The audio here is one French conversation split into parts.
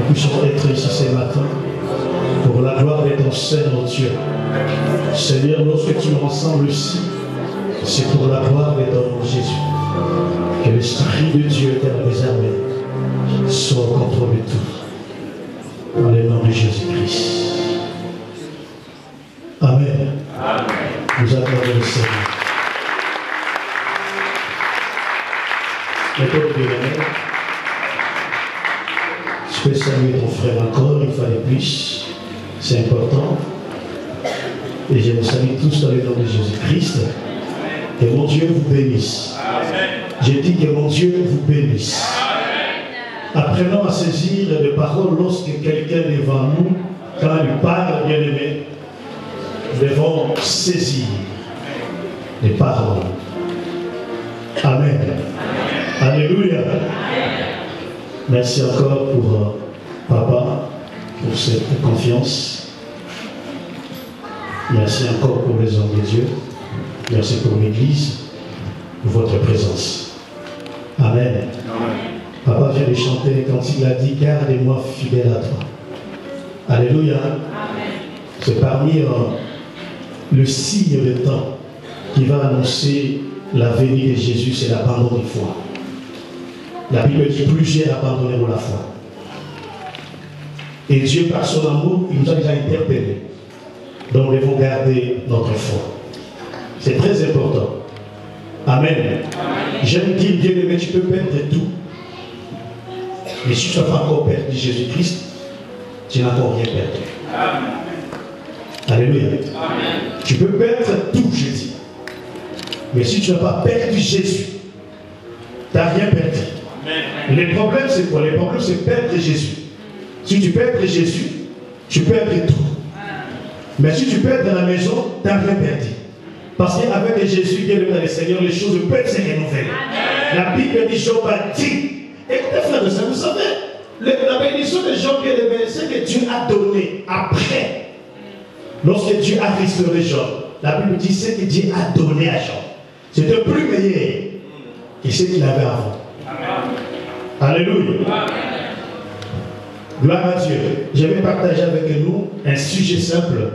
nous puissions être ici ce matin pour la gloire de ton Seigneur Dieu. Seigneur, lorsque tu nous rassembles ici, c'est pour la gloire de ton nom Jésus. Que l'Esprit de Dieu éternel désormais soit au contrôle de tout. Dans le nom de Jésus-Christ. Amen. Amen. Nous accordons le Seigneur. Je peux saluer ton frère encore une fois de plus. C'est important. Et je vous salue tous dans le nom de Jésus-Christ. Que mon Dieu vous bénisse. J'ai dit que mon Dieu vous bénisse. Apprenons à saisir les paroles lorsque quelqu'un est devant nous, quand il parle, bien aimé, nous devons saisir les paroles. Amen. Alléluia. Merci encore pour Papa, pour cette confiance. Merci encore pour les hommes de Dieu. Merci pour l'Église, pour votre présence. Amen. Amen. Papa vient de chanter quand il a dit « Garde-moi fidèle à toi ». Alléluia. C'est parmi le signe de temps qui va annoncer la venue de Jésus, c'est l'abandon de foi. La Bible dit plusieurs abandonneront la foi. Et Dieu, par son amour, il nous a déjà interpellés. Donc nous devons garder notre foi. C'est très important. Amen. J'aime dire, Dieu aimé, tu peux perdre tout. Mais si tu n'as pas encore perdu Jésus-Christ, tu n'as encore rien perdu. Amen. Alléluia. Amen. Tu peux perdre tout, je dis. Mais si tu n'as pas perdu Jésus, tu n'as rien perdu. Amen. Le problème, c'est quoi? Le problème, c'est perdre Jésus. Si tu perds Jésus, tu perds tout. Mais si tu perds dans la maison, tu n'as rien perdu. Parce qu'avec Jésus, qui est le Seigneur, les choses peuvent se renouveler. La Bible dit, Job a dit. Écoutez, frères et sœurs, vous savez, la bénédiction de Job, c'est que Dieu a donné après. Lorsque Dieu a restauré Job, la Bible dit c'est que Dieu a donné à Job. C'était plus meilleur que ce qu'il avait avant. Amen. Alléluia. Amen. Gloire à Dieu. Je vais partager avec nous un sujet simple.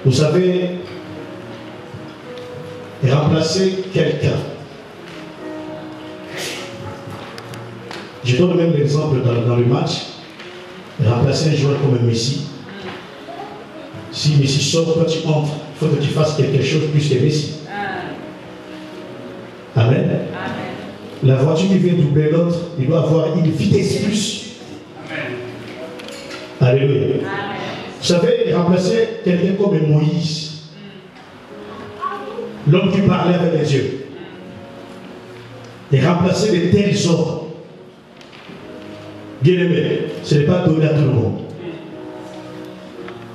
Vous savez, remplacer quelqu'un. Je donne même l'exemple dans le match. Remplacer un joueur comme Messi. Si Messi sort, toi tu entres. Il faut que tu fasses quelque chose plus que Messi. Amen. Amen. La voiture qui vient doubler l'autre, il doit avoir une vitesse plus. Amen. Alléluia. Amen. Vous savez, remplacer quelqu'un comme Moïse. L'homme qui parlait avec les dieux. Et remplacer de tels ordres. Bien aimé, ce n'est pas donné à tout le monde.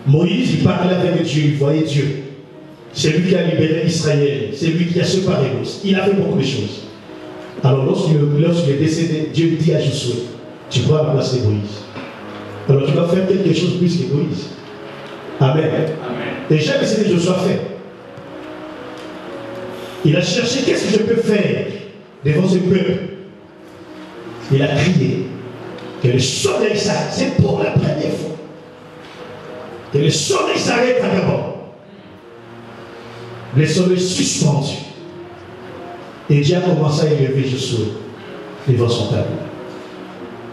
Moïse, il parlait avec Dieu, il voyait Dieu. C'est lui qui a libéré Israël, c'est lui qui a séparé nous. Il a fait beaucoup de choses. Alors lorsqu'il est décédé, Dieu dit à Josué, tu pourras remplacer Moïse. Alors tu vas faire quelque chose plus que Moïse. Amen. Amen. Et jamais ce que Josué a fait. Il a cherché qu'est-ce que je peux faire devant ce peuple. Il a crié que le soleil s'arrête. C'est pour la première fois. Que le soleil s'arrête à Gabon. Le soleil suspendu. Et Dieu a commencé à élever Josué devant son tableau.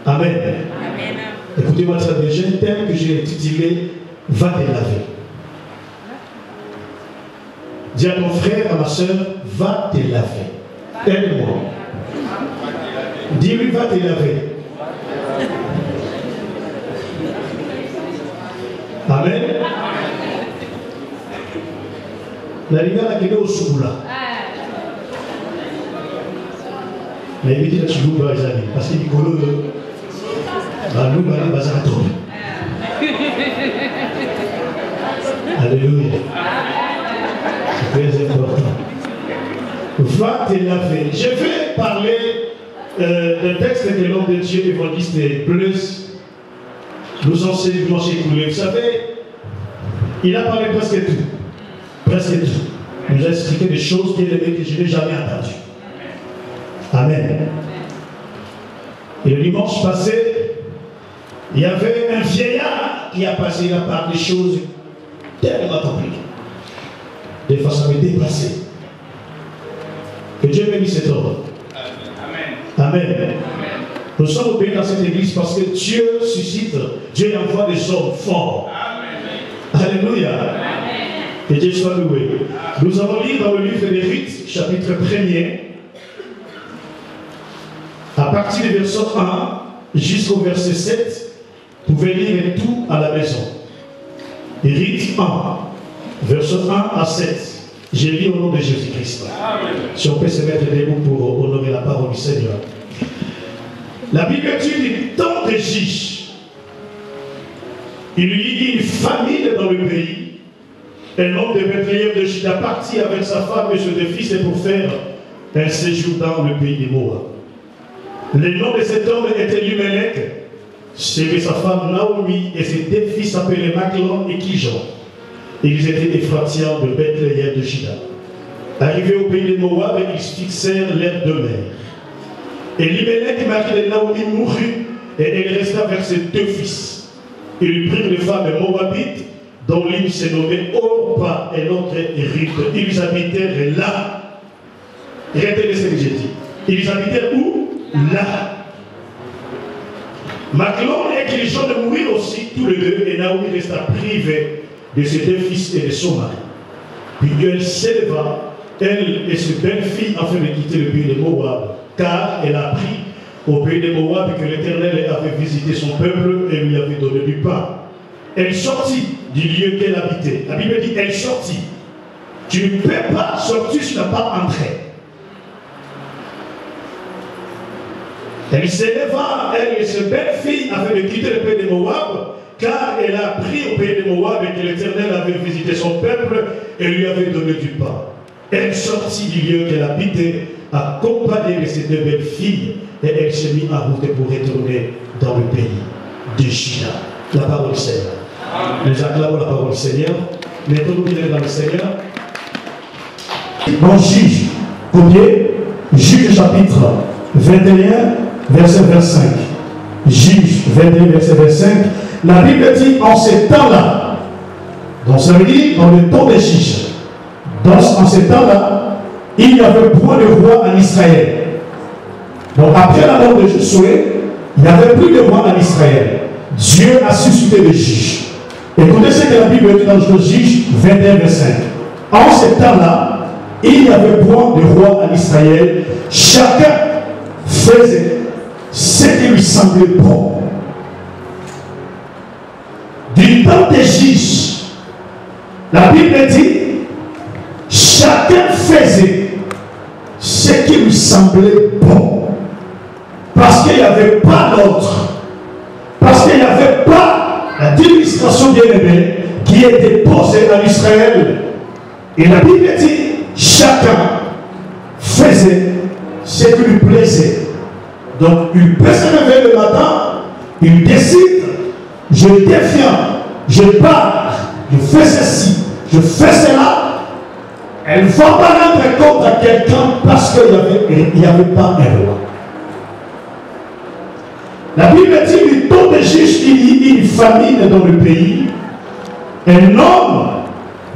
Amen. Amen. Écoutez-moi très bien. J'ai un thème que j'ai intitulé Va te laver. Dis à ton frère, à ma soeur, va te laver. Aide-moi. Dis-lui, va te laver. Amen. La rivière qui est au Souboula. Mais évitez la Souboula, les amis, parce qu'il dit que nous, nous allons bazar Alléluia. C'est très important. Va te laver. Je vais parler d'un texte que l'homme de Dieu, l'évangéliste Blaise, nous enseigne dimanche écoulé. Vous savez, il a parlé presque tout. Presque tout. Il nous a expliqué des choses que je n'ai jamais entendues. Amen. Et le dimanche passé, Il y avait un vieillard qui a passé là par des choses tellement compliquées. Des fois, ça me dépassait. Que Dieu bénisse cet homme. Amen. Amen. Nous sommes au pays dans cette église parce que Dieu suscite, Dieu envoie des hommes forts. Amen. Alléluia. Amen. Que Dieu soit loué. Nous allons lire dans le livre des Rites, chapitre 1er, à partir du verset 1 jusqu'au verset 7. Vous pouvez lire tout à la maison. Rites 1, verset 1 à 7. J'ai lu au nom de Jésus-Christ. Si on peut se mettre debout pour honorer la parole du Seigneur. La Bible dit du temps de juge. Il y eut une famine dans le pays. Un homme de Bethléem de Juda partit avec sa femme et ses deux fils pour faire un séjour dans le pays des Moab. Le nom de cet homme était Elimelech. C'était sa femme Naomi et ses deux fils appelés Maclon et Kijon. Ils étaient des Éphratiens de Bethléem de Juda. Arrivés au pays de Moab, ils fixèrent leur demeure. Elimelech, mari de Naomi, mourut et elle resta avec ses deux fils. Ils prirent les femmes moabites, dont l'une se nommait Orpa et l'autre Ruth. Ils habitèrent là. Retenez ce que j'ai dit. Ils habitèrent où? Là. Maclon et Kijon de mourir aussi, tous les deux, et Naomi resta privée de ses deux fils et de son mari. Puis elle s'éleva, elle et ses belles-filles, afin de quitter le pays de Moab, car elle a appris au pays de Moab que l'Éternel avait visité son peuple et lui avait donné du pain. Elle sortit du lieu qu'elle habitait. La Bible dit elle sortit. Tu ne peux pas sortir si tu n'as pas entré. Elle s'éleva, elle et ses belles-filles, afin de quitter le pays de Moab, car elle a appris au pays de Moab que l'Éternel avait visité son peuple et lui avait donné du pain. Elle sortit du lieu qu'elle habitait, accompagnée de ses deux belles filles, et elle s'est mise en route pour retourner dans le pays de Juda. La parole du Seigneur. Nous acclamons la parole du Seigneur. Mettons-nous bien dans le Seigneur. Bon, Juge, combien? Juge chapitre 21, verset 25. Juge 21, verset 25. La Bible dit en ces temps-là, donc ça veut dire dans le temps des juges, en ces temps-là, il n'y avait point de roi en Israël. Donc après la mort de Josué, il n'y avait plus de roi en Israël. Dieu a suscité des juges. Écoutez ce que la Bible dit dans le Juge 21, verset 5. En ces temps-là, il n'y avait point de roi en Israël. Chacun faisait ce qui lui semblait bon. Du temps des juges, la Bible dit, chacun faisait ce qui lui semblait bon. Parce qu'il n'y avait pas d'autre. Parce qu'il n'y avait pas l'administration bien-aimée qui était posée en Israël. Et la Bible dit, chacun faisait ce qui lui plaisait. Donc, il peut se réveiller le matin, il décide, je défie, je pars, je fais ceci, je fais cela. Elle ne va pas rendre compte à quelqu'un parce qu'il n'y avait pas un roi. La Bible dit, du temps des juges, il y a une famine dans le pays. Un homme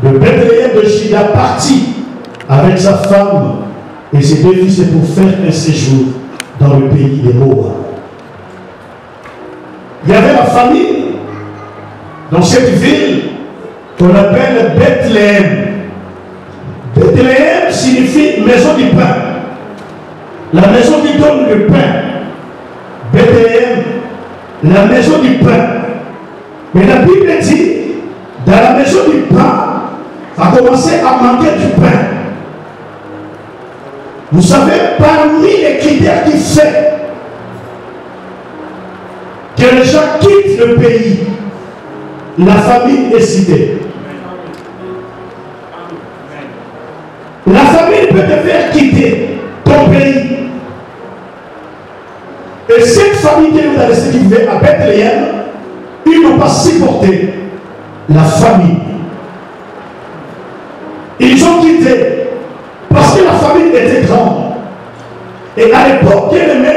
de Bethléem de Juda partit avec sa femme et ses deux fils pour faire un séjour dans le pays des Moab. Il y avait la famille dans cette ville qu'on appelle Bethléem. Bethléem signifie maison du pain. La maison qui donne le pain. Bethléem, la maison du pain. Mais la Bible dit, dans la maison du pain, a commencé à manquer du pain. Vous savez, parmi les critères qui fait que les gens quittent le pays, la famille est citée. La famille peut te faire quitter ton pays. Et cette famille qui nous a laissé vivre à Bethléem, ils n'ont pas supporté la famille. Ils ont quitté parce que la famille était grande. Et à l'époque, bien aimé,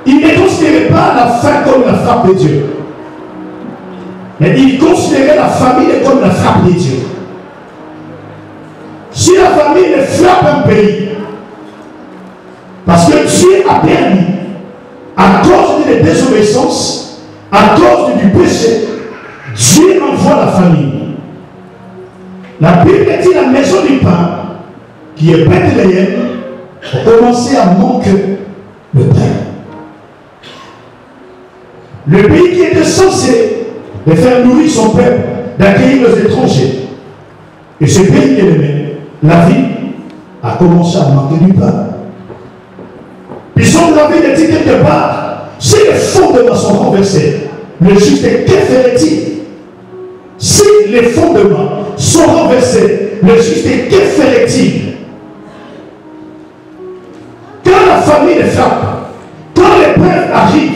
ils ne considéraient pas pas la fin comme la frappe de Dieu. Mais il considérait la famille comme la frappe de Dieu. Si la famille frappe un pays, parce que Dieu a permis, à cause de la désobéissance, à cause du péché, Dieu envoie la famille. La Bible dit la maison du pain, qui est Bethléem, a commencé à manquer le pain. Le pays qui était censé de faire nourrir son peuple, d'accueillir les étrangers. Et ce pays qui est aimé, la vie a commencé à manquer du pain. Puisqu'on l'avait dit quelque part, si les fondements sont renversés, le juste, que ferait-il? Si les fondements sont renversés, le juste, que ferait-il? Quand la famille frappe, quand l'épreuve arrive,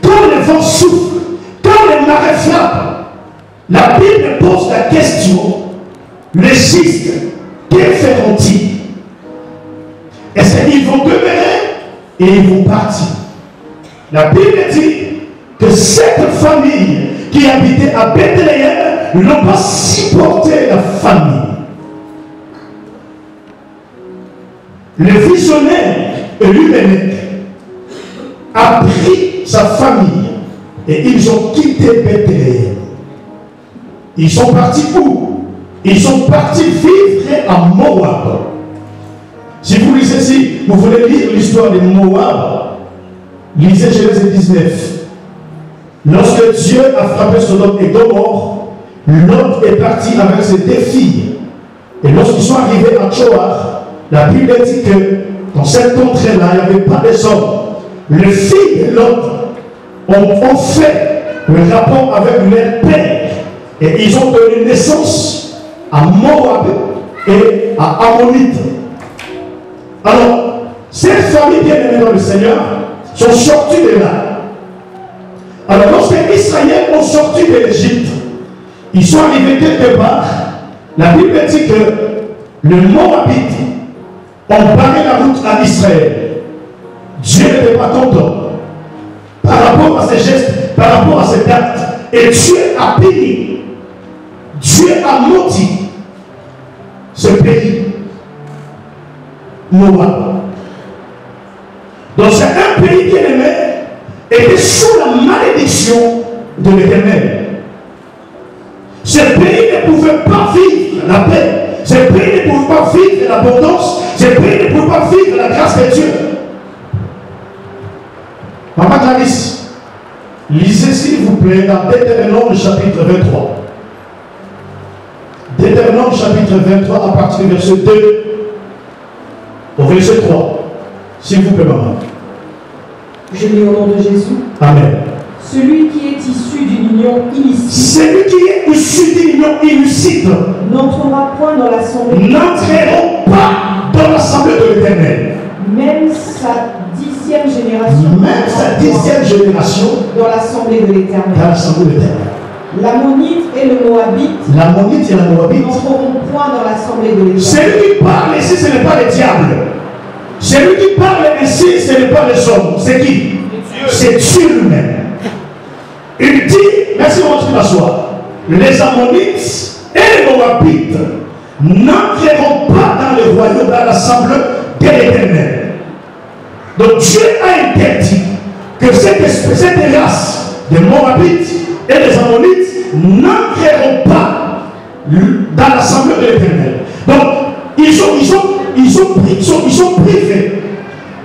quand le vent souffle, quand les marées frappent, la Bible pose la question, les justes, que feront-ils? Est-ce qu'ils vont demeurer et ils vont partir? La Bible dit que cette famille qui habitait à Bethléem n'ont pas supporté la famille. Le visionnaire Elimelech a pris sa famille et ils ont quitté Bethléem. Ils sont partis où? Ils sont partis vivre à Moab. Si vous lisez ici, vous voulez lire l'histoire de Moab, lisez Genèse 19. Lorsque Dieu a frappé Sodome et Gomorrhe, Lot est parti avec ses deux filles. Et lorsqu'ils sont arrivés à Tchoar, la Bible dit que dans cette contrée-là, il n'y avait pas de hommes. Les filles de Lot ont fait le rapport avec leur père. Et ils ont donné naissance à Moab et à Ammonite. Alors, ces familles bien-aimées dans le Seigneur sont sorties de là. Alors, lorsque les Israéliens ont sorti de l'Égypte, ils sont arrivés quelque part. La Bible dit que le Moabite ont barré la route à Israël. Dieu n'était pas content par rapport à ces gestes, par rapport à cet acte. Et Dieu a béni, Dieu a maudit ce pays, Moab. Donc c'est un pays bien aimé et sous la malédiction de l'Éternel. Ce pays ne pouvait pas vivre la paix. Ce pays ne pouvait pas vivre l'abondance. Ce pays ne pouvait pas vivre la grâce de Dieu. Maman Clarisse, lisez s'il vous plaît dans Deutéronome chapitre 23. Deutéronome chapitre 23 à partir du verset 2 au verset 3. S'il vous plaît, maman. Je lis au nom de Jésus. Amen. Celui qui est issu d'une union illicite. Celui qui est issu d'une union illicite n'entrera point dans l'assemblée. N'entreront pas dans l'assemblée de l'Éternel. Même sa 10e génération. Même sa 10e génération. Dans l'assemblée de l'Éternel. Dans l'assemblée de l'Éternel. L'Ammonite et le Moabite. L'Ammonite et la Moabite. N'entreront point dans l'assemblée de l'Éternel. Celui qui parle ici, ce n'est pas le diable. Celui qui parle ici, ce n'est pas les hommes. C'est qui? C'est Dieu lui-même. Il dit, merci mon Dieu d'asseoir, les Ammonites et les Moabites n'entreront pas dans le royaume, dans l'assemblée de l'Éternel. Donc Dieu a interdit que cette race de Moabites et des Ammonites n'entreront pas dans l'assemblée de l'Éternel. Donc ils sont privés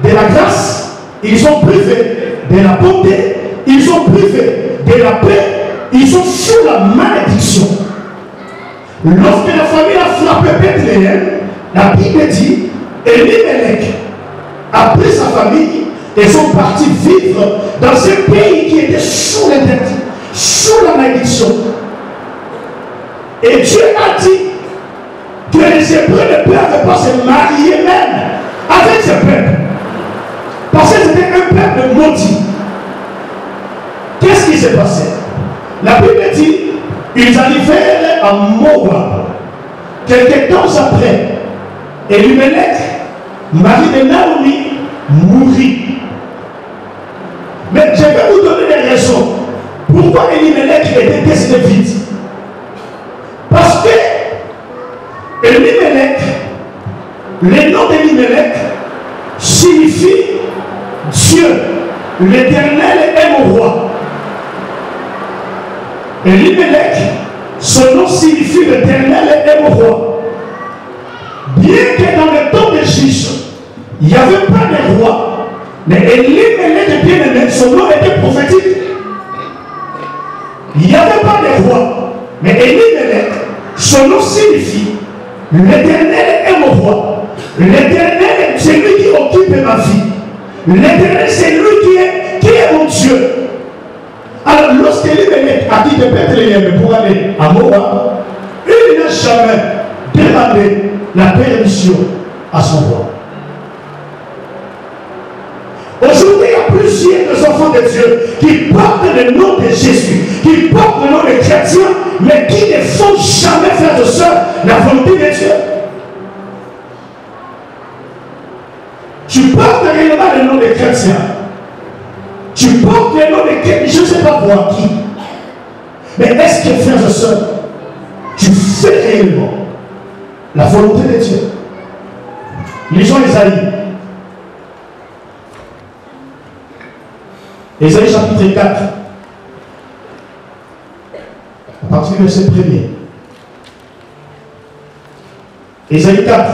de la grâce, ils sont privés de la bonté, ils sont privés de la paix, ils sont sous la malédiction. Lorsque la famille a frappé Bethléem, la Bible dit, Elimelech a pris sa famille et sont partis vivre dans ce pays qui était sous l'interdit, sous la malédiction. Et Dieu a dit que les Hébreux ne peuvent pas se marier même avec ce peuple. Parce que c'était un peuple maudit. Qu'est-ce qui s'est passé? La Bible dit, ils arrivèrent à Moab. Quelques temps après, Elimelech, mari de Naomi, mourit. Mais je vais vous rester vide. Parce que Elimelech, le nom d'Elimelech signifie Dieu, l'Éternel est mon roi. Elimelech, son nom signifie l'Éternel est mon roi. Bien que dans le temps de Juge, il n'y avait pas de roi, mais Elimelech, bien aimé, son nom était prophétique. Il n'y avait pas de roi, mais Elimelech, son nom signifie l'Éternel est mon roi. L'Éternel, c'est lui qui occupe ma vie. L'Éternel, c'est lui qui est mon Dieu. Alors, lorsque Elimelech a dit de Bethléem pour aller à Moab, il n'a jamais demandé la permission à son roi. Aujourd'hui, il y a plusieurs enfants de Dieu qui portent le nom de Jésus, qui portent le nom de chrétien, mais qui ne font jamais, frères et sœurs, la volonté de Dieu. Tu portes réellement le nom de chrétien. Tu portes le nom de chrétien, je ne sais pas pour qui. Mais est-ce que, frères et sœurs, tu fais réellement la volonté de Dieu? Lisons Isaïe. Isaïe chapitre 4. À partir du verset 1er. Isaïe 4.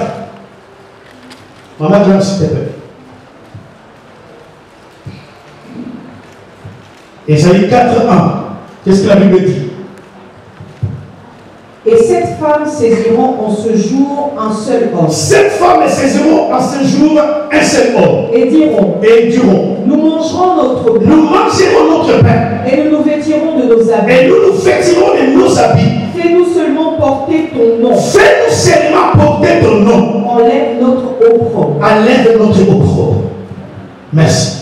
Maman John, s'il te plaît. Isaïe 4, 1. Qu'est-ce que la Bible dit? Et 7 femmes saisiront en ce jour un seul homme. 7 femmes saisiront en ce jour un seul homme. Et diront, nous mangerons notre pain. Nous mangerons notre pain. Et nous nous vêtirons de nos habits. Et nous nous vêtirons de nos habits. Fais-nous seulement porter ton nom. Fais-nous seulement porter ton nom. Enlève notre opprobre. Enlève notre opprobre. Merci.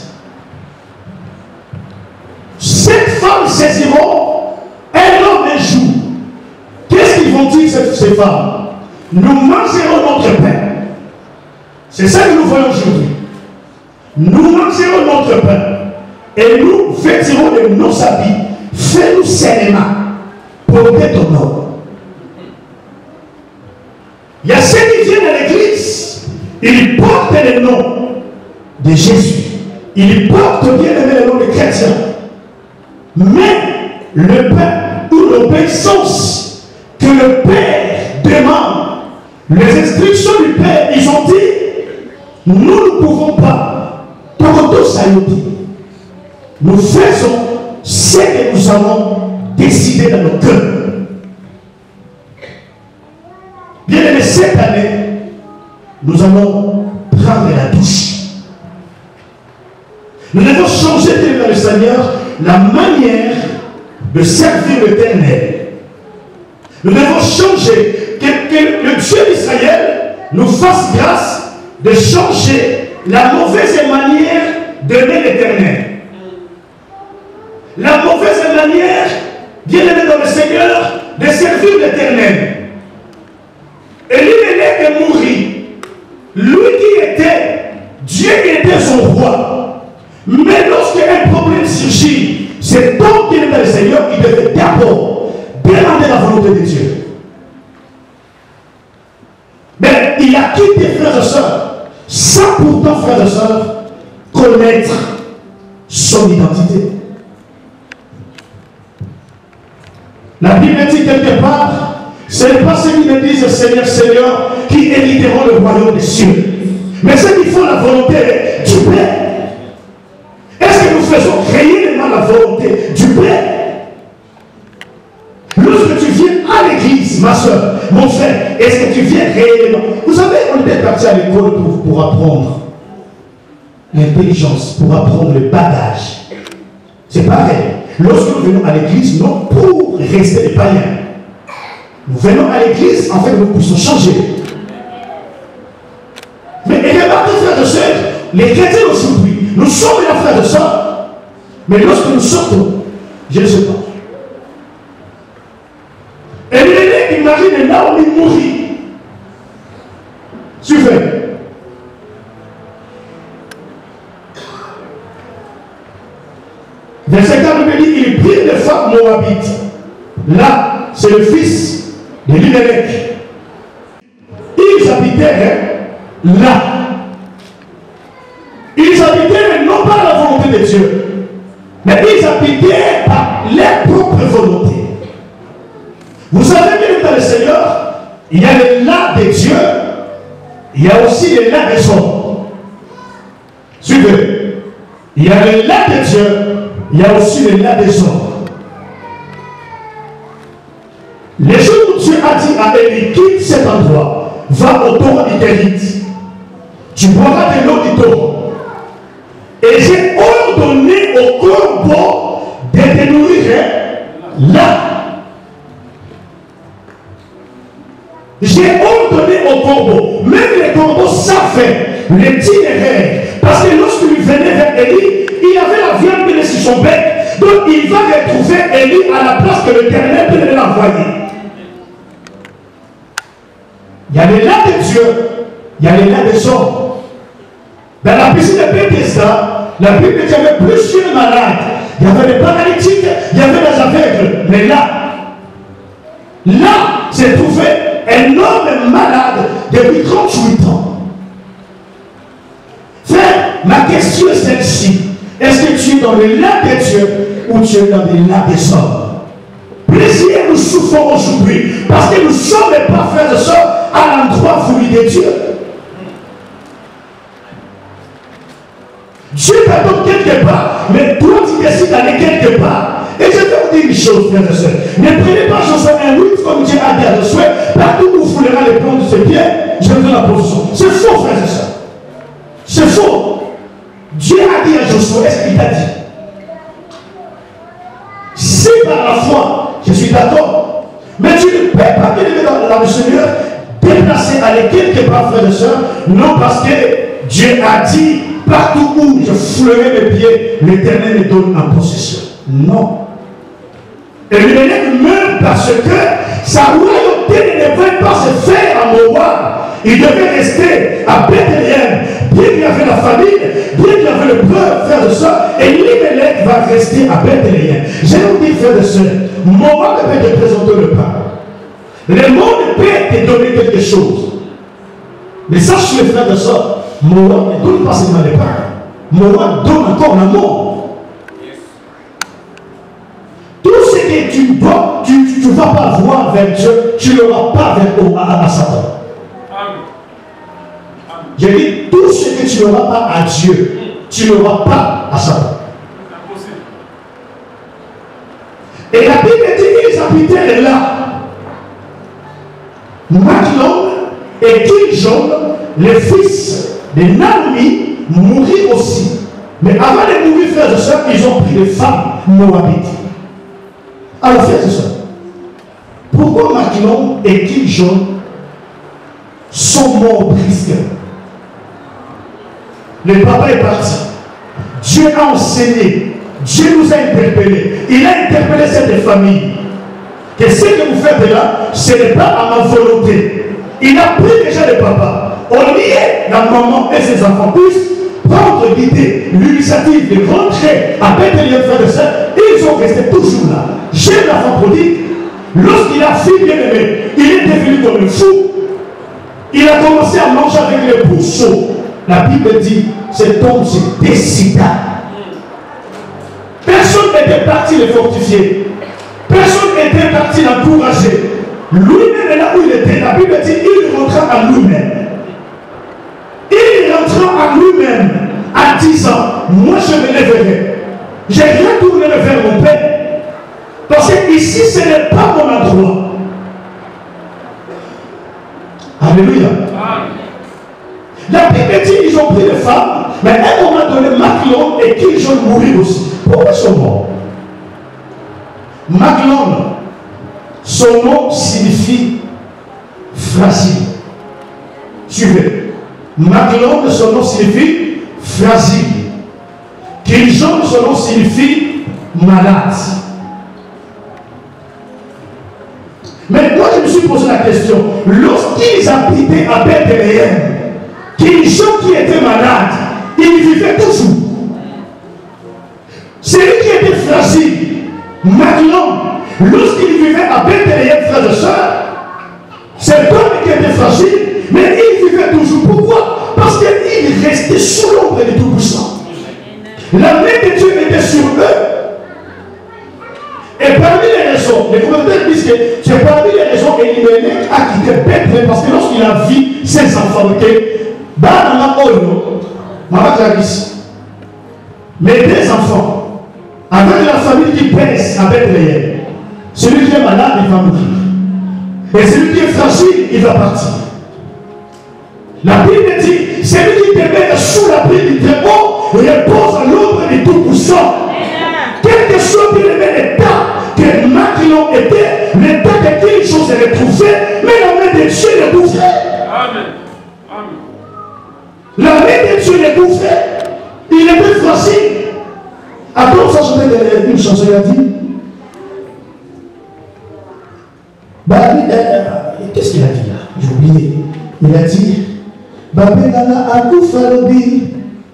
7 femmes saisiront un homme un jour. Qu'est-ce qu'ils vont dire ces femmes? Nous mangerons notre pain. C'est ça que nous voyons aujourd'hui. Nous mangerons notre pain et nous vêtirons de nos habits. Fais-nous seulement porter ton nom. Il y a ceux qui viennent à l'église, ils portent le nom de Jésus. Ils portent bien le nom de chrétien. Mais le pain ou l'obéissance que le Père demande, les instructions du Père, ils ont dit, nous ne pouvons pas, nous faisons ce que nous avons décidé dans nos cœurs. Bien aimé, cette année, nous allons prendre la douche. Nous devons changer dans le Seigneur la manière de servir l'Éternel. Nous devons changer, que le Dieu d'Israël nous fasse grâce de changer la mauvaise manière d'aimer l'Éternel. La mauvaise manière, bien aimé dans le Seigneur, de servir l'Éternel. Elimelech est mouru. Lui qui était, Dieu qui était son roi. Mais lorsqu'un problème surgit, c'est donc qu'il est dans le Seigneur, il devait d'abord demander la volonté de Dieu. Mais il a quitté, frères et sœurs, sans pourtant, frères et sœurs, connaître son identité. La Bible dit quelque part, ce n'est pas ceux qui me disent Seigneur, Seigneur, qui hériteront le royaume des cieux, mais ceux qui font la volonté du Père. Est-ce que nous faisons réellement la volonté du Père? Lorsque tu viens à l'église, ma soeur, mon frère, est-ce que tu viens réellement? Vous savez, on était parti à l'école pour apprendre l'intelligence, pour apprendre le bagage. C'est pareil. Lorsque nous venons à l'église, non pour rester des païens. Nous venons à l'église, en fait, nous puissions changer. Mais remarquez, frères et sœurs, les chrétiens aujourd'hui, nous sommes là, frères et sœurs. Mais lorsque nous sortons, je ne sais pas. Et l'élève, imagine, là où il mourit. Suivez. Verset 4 me dit, il prit des femmes moabites Là, c'est le fils de Elimelech. Ils habitaient là. Ils habitaient non pas la volonté de Dieu, mais ils habitaient par leur propre volonté. Vous savez bien dans le Seigneur, il y a les là de Dieu, il y a aussi les là des hommes. Suivez. Il y a les là de Dieu, il y a aussi les là des hommes. Les jours où Dieu a dit à Élie, quitte cet endroit, va au torrent d'Idérite. Tu boiras de l'eau du torrent. Et j'ai ordonné au corbeau de te nourrir là. J'ai ordonné au corbeau, même les corbeaux savaient l'itinéraire. Parce que lorsqu'il venait vers Élie, il avait la viande de sur son bec. Donc il va retrouver Élie à la place que l'Éternel devait l'envoyer. Il y a les là de Dieu, il y a les là des hommes. Dans la piscine de Bethesda, la Bible dit qu'il y avait plusieurs malades. Il y avait des paralytiques, il y avait des aveugles. Mais là, s'est trouvé un homme malade depuis 38 ans. Frère, ma question est celle-ci. Est-ce que tu es dans le là de Dieu ou tu es dans le là des hommes? Plaisir, nous souffrons aujourd'hui parce que nous ne sommes pas, frères et sœurs, à l'endroit voulu de Dieu. Dieu t'attend quelque part, mais toi tu décides d'aller quelque part. Et je vais vous dire une chose, frères et sœurs. Ne prenez pas Josué 1:8 comme Dieu a dit à Josué, partout où vous foulerez les plans de ses pieds, je vais donner la position. C'est faux, frères et sœurs. C'est faux. Dieu a dit à Josué, est-ce qu'il t'a dit? Si par la foi, je suis d'accord, mais tu ne peux pas t'élever dans le Seigneur, déplacer, aller quelque part, frères et sœurs, non parce que Dieu a dit, partout où je foulerai mes pieds, l'Éternel me donne en possession. Non. Et Elimelech meurt parce que sa royauté ne devait pas se faire à Moab. Il devait rester à Bethléem. Bien qu'il y avait la famine, bien qu'il y avait le peuple, frères et sœurs, et Elimelech va rester à Bethléem. Je vais vous dire, frères et sœurs, Moab peut te présenter le pain. Le monde peut te donner quelque chose. Mais sache, les frères et sœurs, Moab ne donne pas seulement le pain. Moab donne encore l'amour. Tout ce que tu dois, tu ne vas pas voir vers Dieu, tu ne l'auras pas à Satan. J'ai dit, tout ce que tu n'auras pas à Dieu, tu ne l'auras pas à Satan. Et la Bible dit qu'ils habitaient là. Maglon et Kiljon, les fils de Naomi, mourirent aussi. Mais avant de mourir, frères et sœurs, ils ont pris des femmes moabites. Alors, frères et sœurs, pourquoi Maglon et Kiljon sont morts brusques? Le papa est parti. Dieu a enseigné. Dieu nous a interpellés. Il a interpellé cette famille. Que ce que vous faites là, ce n'est pas à ma volonté. Il a pris déjà le papa. On liait la maman et ses enfants puissent prendre l'idée, l'initiative de rentrer à Bethléem, frères et sœurs. Ils sont restés toujours là. J'ai l'enfant prodigue. Lorsqu'il a fui bien aimé, il est devenu comme un fou. Il a commencé à manger avec les bourseaux. La Bible dit, cet homme se décida. Personne n'était parti le fortifier. Personne n'était parti l'encourager. Lui-même, là où il était, la Bible dit, il rentra à lui-même. Il rentra à lui-même en disant, moi je me lèverai. Je retournerai vers mon Père. Parce que ici, ce n'est pas mon endroit. Alléluia. La Bible dit qu'ils ont pris les femmes, mais à un moment donné, Maglon et Kiljon mourir aussi. Pourquoi ils sont morts? Maglon, son nom signifie fragile. Suivez. Maglon, son nom signifie fragile. Kiljon, son nom signifie malade. Mais moi, je me suis posé la question. Lorsqu'ils habitaient à Bethléem, Kiljon qui était malade, il vivait toujours. Celui qui était fragile, Maglon, lorsqu'il vivait à Bethléem, frères et sœurs, cet homme qui était fragile, mais il vivait toujours. Pourquoi? Parce qu'il restait sous l'ombre du Tout-Puissant. La main de Dieu était sur eux. Et parmi les raisons, les commentateurs disent que c'est parmi les raisons Elimelech a quitté Bethléem parce que lorsqu'il a vu ses enfants, mes deux enfants, avec la famille qui pèse à Bethléem, celui qui est malade, il va mourir. Et celui qui est fragile, il va partir. La Bible dit, celui qui demeure sous l'abri du Très-Haut repose à l'ombre du Tout-Puissant. Quel que soit l'état que Maquillon était, l'état de quelque chose est retrouvé, mais la main de Dieu est couverte. Amen. La main de Dieu est couverte. Il était fragile. Après, ça chantait une chanson, il a dit. Qu'est-ce qu'il a dit là? J'ai oublié. Il a dit.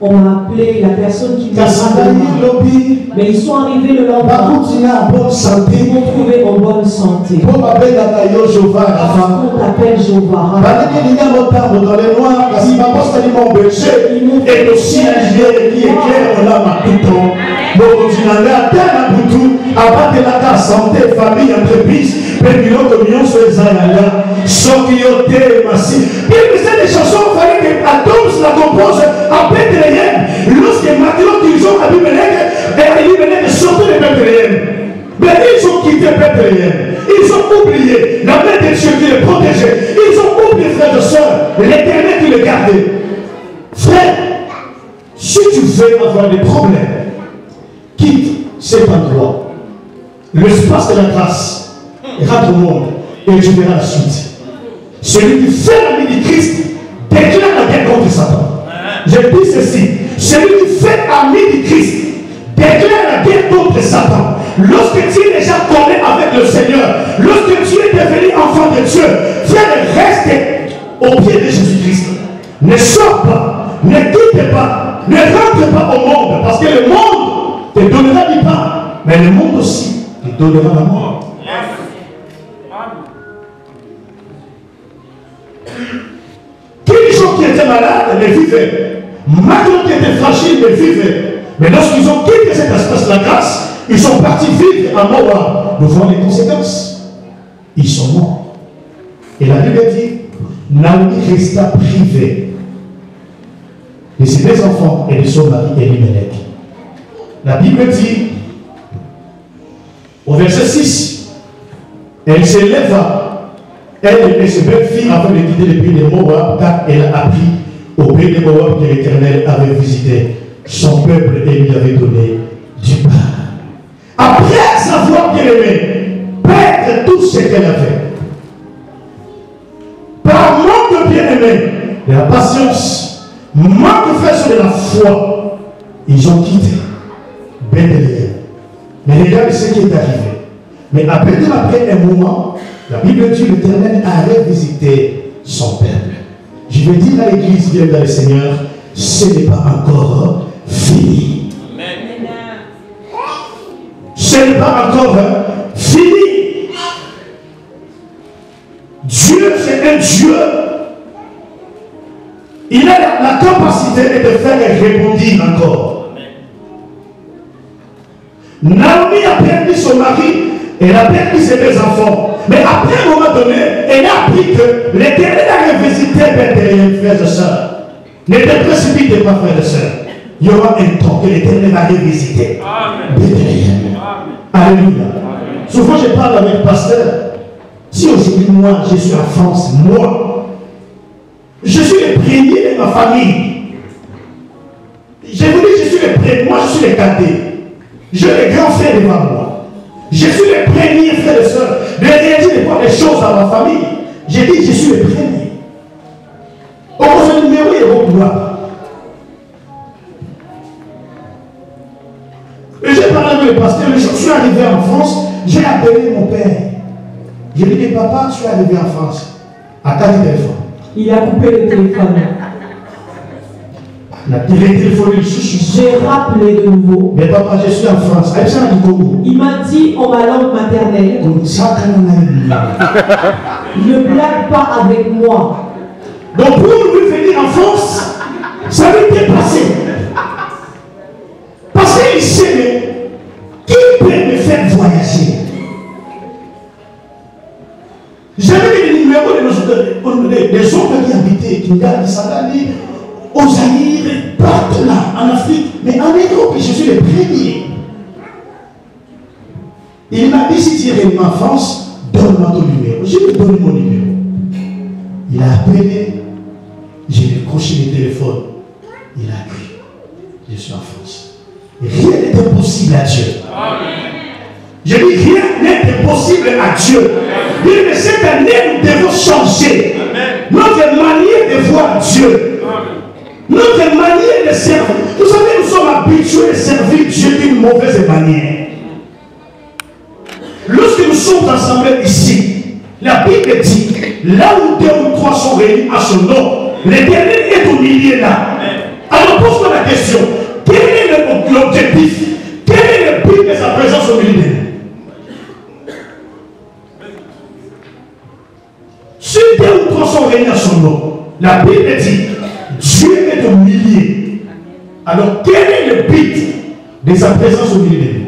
On m'a appelé la personne qui m'a appelé. Mais ils sont arrivés le lendemain. Ils m'ont trouvé en bonne santé. Parce qu'on t'appelle Jéhovah. Ils m'ont fait aussi un gilet qui éclaire en l'âme à tout temps. Santé, famille, entreprise, des chansons, il fallait que Adam la compose à Bethléem. Lorsque maintenant qu'ils ont Abimelech sorti de Bethléem, mais ils ont quitté Bethléem. Ils ont oublié la main de Dieu qui les protégeait. Ils ont oublié, frères et sœurs, l'Éternel qui les gardait. Frère, si tu veux avoir des problèmes, quitte cet endroit. L'espace de la grâce, rentre au monde et tu verras la suite. Celui qui fait l'ami du Christ déclare la guerre contre Satan. Je dis ceci, celui qui fait ami du Christ déclare la guerre contre Satan. Lorsque tu es déjà tombé avec le Seigneur, lorsque tu es devenu enfant de Dieu, frère, reste au pied de Jésus-Christ. Ne sors pas, ne quitte pas, ne rentre pas au monde, parce que le monde te donnera du pain, mais le monde aussi te donnera la mort. Qui étaient malades, mais vivaient. Maintenant qui étaient fragiles, mais vivaient. Mais lorsqu'ils ont quitté cet espace de la grâce, ils sont partis vivre à Moab. Nous voyons les conséquences. Ils sont morts. Et la Bible dit, Naomi resta privée de ses deux enfants et de son mari Elimelech. La Bible dit, au verset 6, elle se leva. Elle et ses belles filles afin de quitter le pays de Moab, car elle a appris au pays de Moab que l'Éternel avait visité son peuple et lui avait donné du pain. Après avoir bien aimé, perdre tout ce qu'elle avait, par manque de bien aimé, de la patience, manque de faire de la foi, ils ont quitté Bethléem. Mais regardez ce qui est arrivé. Mais après un moment, la Bible dit que l'Éternel a revisité son peuple. Je veux dire à l'église, bien dans le Seigneur, ce n'est pas encore fini. Amen. Ce n'est pas encore fini. Dieu, c'est un Dieu. Il a la capacité de faire rebondir encore. Naomi a perdu son mari. Elle a perdu ses deux enfants. Mais après un moment donné, elle a appris que l'Éternel a revisité Bethléem, frères et sœurs. Ne te précipitez pas, frères et sœurs. Il y aura un temps que l'Éternel va revisiter Bethléem. Alléluia. Souvent, je parle avec le pasteur. Si aujourd'hui, moi, je suis en France, moi, je suis le premier de ma famille. Je vous dis, je suis le premier. Moi, je suis le cadet. J'ai les grands frères devant moi. Je suis le premier, frère et soeur, de réaliser des choses à ma famille. J'ai dit, je suis le premier. Au moins, le numéro est au pouvoir. Et j'ai parlé avec le pasteur. Le jour où je suis arrivé en France, j'ai appelé mon père. Je lui ai dit, papa, je suis arrivé en France. À quel téléphone? Il a coupé le téléphone. J'ai rappelé de nouveau. Mais papa, je suis en France. Il m'a dit en ma langue maternelle. Ne blague pas avec moi. Donc pour lui venir en France, ça lui est passé. Parce qu'il sait, mais qui peut me faire voyager? J'avais les numéros des autres qui habitaient Kingali, Sagani, au Zaïre, partout là, en Afrique, mais en Europe, je suis le premier. Il m'a dit, si tu es en France, donne-moi ton numéro. Je lui ai donné mon numéro. Il a appelé, j'ai décroché le téléphone. Il a crié, je suis en France. Rien n'est impossible à Dieu. Je dis, rien n'est impossible à Dieu. Mais cette année, nous devons changer notre manière de voir Dieu. Notre manière de servir. Vous savez, nous sommes habitués de servir Dieu d'une mauvaise manière. Lorsque nous sommes assemblés ici, la Bible dit, là où 2 ou 3 sont réunis à son nom, l'Éternel est au milieu là. Alors pose-moi la question, quel est l'objectif? Quel est le but de sa présence au milieu de nous? Si 2 ou 3 sont réunis à son nom, la Bible dit, Dieu est au milieu. Alors quel est le but de sa présence au milieu de nous?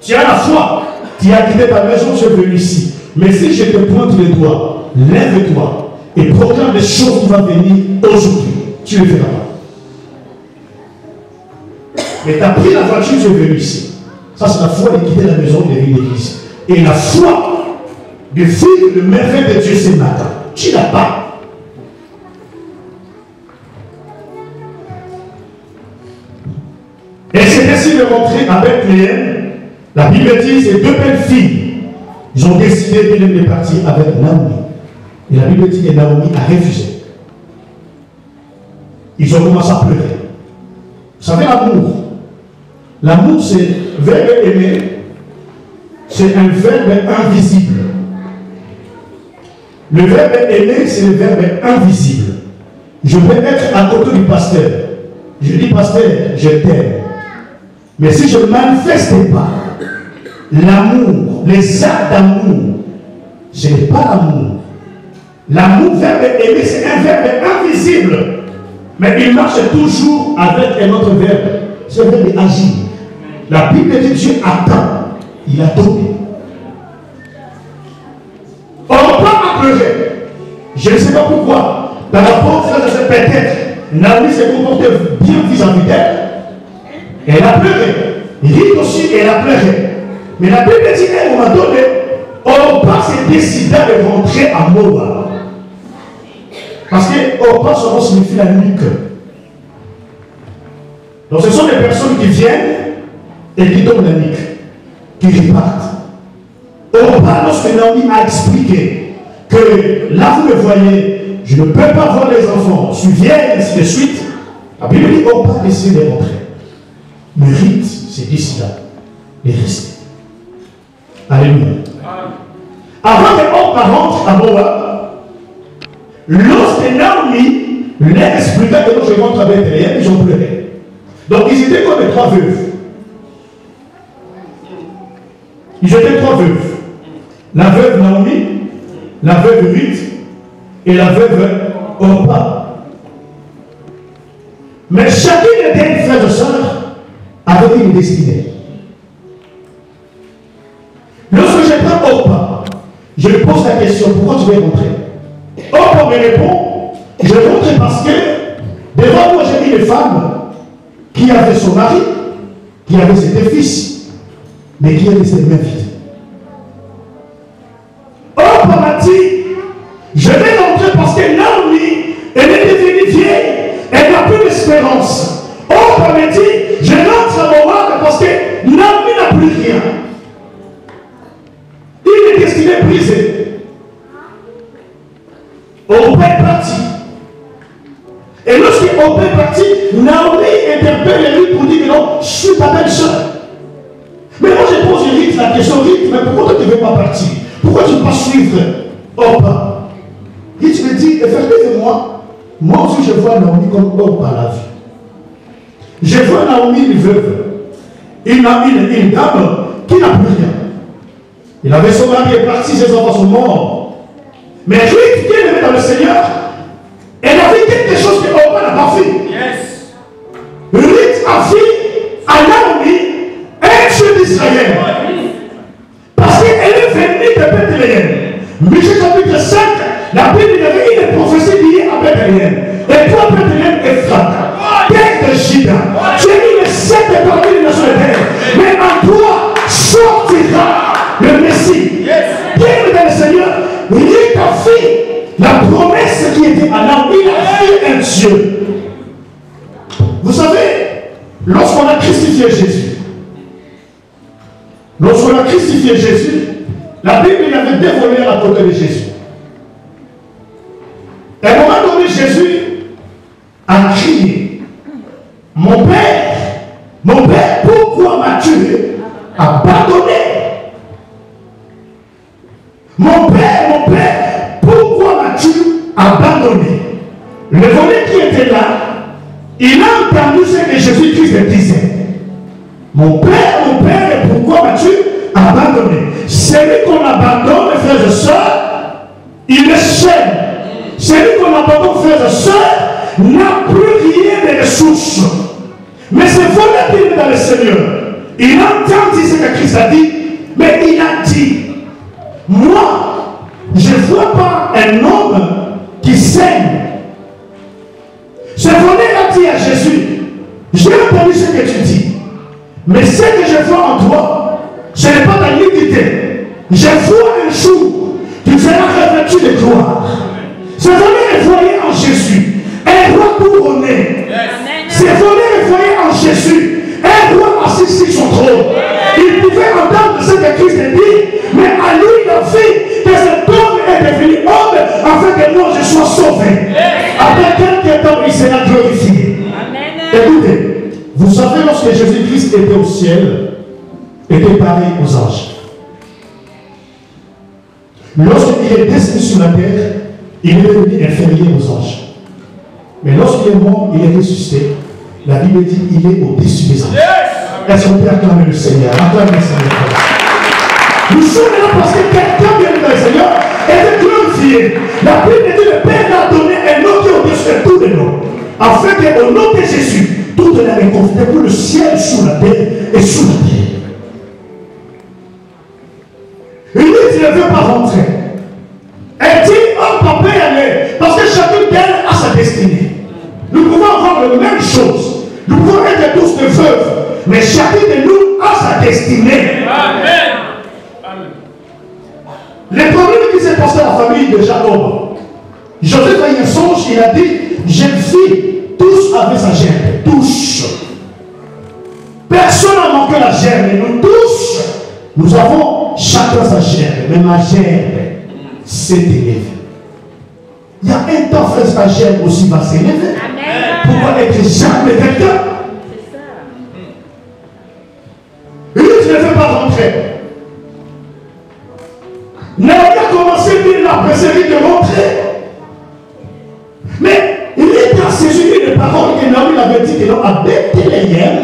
Tu as la foi, tu as quitté ta maison, tu es venu ici. Mais si je te pointe les doigts, lève-toi et proclame les choses qui vont venir aujourd'hui. Tu ne le feras pas. Mais tu as pris la voiture, tu es venu ici. Ça, c'est la foi de quitter la maison et de venir l'église. Et la foi de vivre le merveille de Dieu ce matin, tu n'as pas. Et c'est ainsi de rentrer à Bethléem. La Bible dit, ces 2 belles filles, ils ont décidé de partir avec Naomi. Et la Bible dit que Naomi a refusé. Ils ont commencé à pleurer. Vous savez, l'amour. L'amour, c'est verbe aimer. C'est un verbe invisible. Le verbe aimer, c'est le verbe invisible. Je peux être à côté du pasteur. Je dis, pasteur, je t'aime. Mais si je ne manifeste pas l'amour, les actes d'amour, ce n'est pas l'amour. L'amour, verbe aimer, c'est un verbe invisible. Mais il marche toujours avec un autre verbe. C'est le verbe agir. La Bible dit Dieu attend. Il a donné. On va pleurer. Je ne sais pas pourquoi. Dans la pauvre frère, je sais peut-être. Naomi s'est comportée bien vis-à-vis d'elle. Elle a pleuré. Ruth aussi, elle a pleuré. Mais la Bible dit qu'à un moment donné, Orpa s'est décidé de rentrer à Moab. Parce que Orpa, son nom signifie la nuque. Donc ce sont des personnes qui viennent et qui donnent la nuque, qui repartent. Orpa, lorsque Naomi a expliqué que là vous me voyez, je ne peux pas voir les enfants, je suis vieille, ainsi de suite, la Bible dit Orpa a décidé de rentrer. Mais Ruth s'est décidé de rester. Alléluia. Avant que Orpa rentre à Moab, lorsque Naomi leur expliqua que je rentre à Bethléem, ils ont pleuré. Donc ils étaient comme les 3 veuves. Ils étaient 3 veuves. La veuve Naomi, la veuve Ruth et la veuve Orpa. Mais chacune des frères et sœurs avait une destinée. Lorsque je prends Orpa, je lui pose la question, pourquoi tu veux rentrer? Orpa me répond, je rentre parce que devant moi j'ai vu une femme qui avait son mari, qui avait ses 2 fils, mais qui avait ses mains vides. Orpa m'a dit, je vais rentrer parce que Naomi, elle est devenue vieille, elle n'a plus d'espérance. Orpa m'a dit, je rentre à Moab parce que Naomi n'a plus rien. Il est destiné brisé. Orpa est parti. Et lorsqu'Orpa est parti, Naomi interpelle lui pour dire que non, je suis ta belle-sœur. Mais moi je pose Ruth la question, Ruth, mais pourquoi tu ne veux pas partir? Pourquoi tu ne veux pas suivre Orpa? Ruth me dit, effectivement, Moi aussi, je vois Naomi comme homme par la vie. Je vois Naomi, une veuve. Une dame qui n'a plus rien. Il avait son mari, est parti, ses enfants sont morts. Mais Ruth, qui est levée dans le Seigneur, elle a vu quelque chose que Orpa n'a pas fait. Yes. Ruth a fait à Naomi un Dieu d'Israël. Parce qu'elle est venue de Bethléem. Michée chapitre 5, la Bible il y avait une prophétie liée à Bethléem. Et toi, Bethléem, Ephrata, terre de Juda, tu es une secte parmi les nations de terre. Mais en toi sortira le Messie. Bien dans le Seigneur, il a fait la promesse qui était à l'âme. Il a fait un Dieu. Vous savez, lorsqu'on a crucifié Jésus, la Bible il avait dévolé à côté de Jésus. Et à un moment donné, Jésus a crié, mon Père, pourquoi m'as-tu abandonné? Mon Père, pourquoi m'as-tu abandonné? Le volet qui était là, il a entendu ce que Jésus-Christ disait. Mon Père, pourquoi m'as-tu abandonné? Celui qu'on abandonne, frères et sœurs, il est seul. Celui qu'on abandonne, frères et sœurs, n'a plus rien de ressources. Mais ce volet qui est dans le Seigneur, il entend ce que Christ a dit, mais il a dit, moi, je ne vois pas un homme qui saigne. Ce volet a dit à Jésus, j'ai entendu ce que tu dis, mais ce que je vois en toi, ce n'est pas ta l'iniquité. Je vois un jour, tu seras revêtu de gloire. Ce volet est voyé en Jésus, un roi couronné. Ce volet est voyé en Jésus, un roi assis sur son trône. Il pouvait entendre ce que Christ a dit, mais à lui il a fait que cet homme est devenu homme afin que moi je sois sauvé. Après quelques temps, il sera glorifié. Écoutez, vous savez, lorsque Jésus-Christ était au ciel, était pareil aux anges. Lorsqu'il est descendu sur la terre, il est devenu inférieur aux anges. Mais lorsqu'il est mort, il est ressuscité. La Bible dit qu'il est au-dessus des anges. Est-ce qu'on peut acclamer le Seigneur? Acclamer le Seigneur. Nous sommes là parce que quelqu'un vient dans le Seigneur et est glorifié. La Bible dit le Père a donné un nom qui est au-dessus de tous les noms. Afin qu'au nom de Jésus, toute la réconforté pour le ciel sous la terre et sous la terre. Lui, il ne veut pas rentrer. Elle dit, oh papa, allez, parce que chacune d'elles a sa destinée. Nous pouvons avoir la même chose. Nous pouvons être tous des veuves, mais chacun de nous a sa destinée. Amen. Les problèmes qui s'est passé à la famille de Jacob. Joseph a eu un songe, il a dit, jeune fille, tous avaient sa gerbe, tous. Personne n'a manqué la gerbe, et nous tous, nous avons chacun sa gerbe, mais ma gerbe s'est élevée. Il y a un temps, frère, sa gerbe aussi va s'élever. Pourquoi être jamais quelqu'un? C'est ça. Lui, je ne veux pas rentrer. Naomi a commencé la présérie de rentrer. Mais il est à saisi une parole que Naomi avait dit que non, à Bethléem,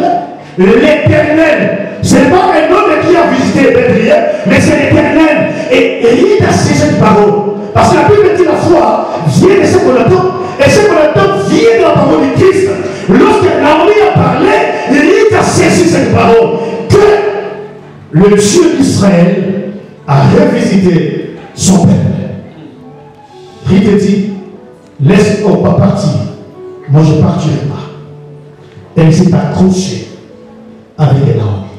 l'Éternel, ce n'est pas un homme qui a visité Bethléem, mais c'est l'Éternel. Et il est à saisi cette parole. Parce que la Bible dit la foi vient de ce qu'on attend. Et ce qu'on attend vient de la parole de Christ. Lorsque Naomi a parlé, il a saisi cette parole. Que le Dieu d'Israël a revisité son peuple. Il te dit, laisse-moi pas partir. Moi je ne partirai pas. Elle s'est accrochée avec Naomi.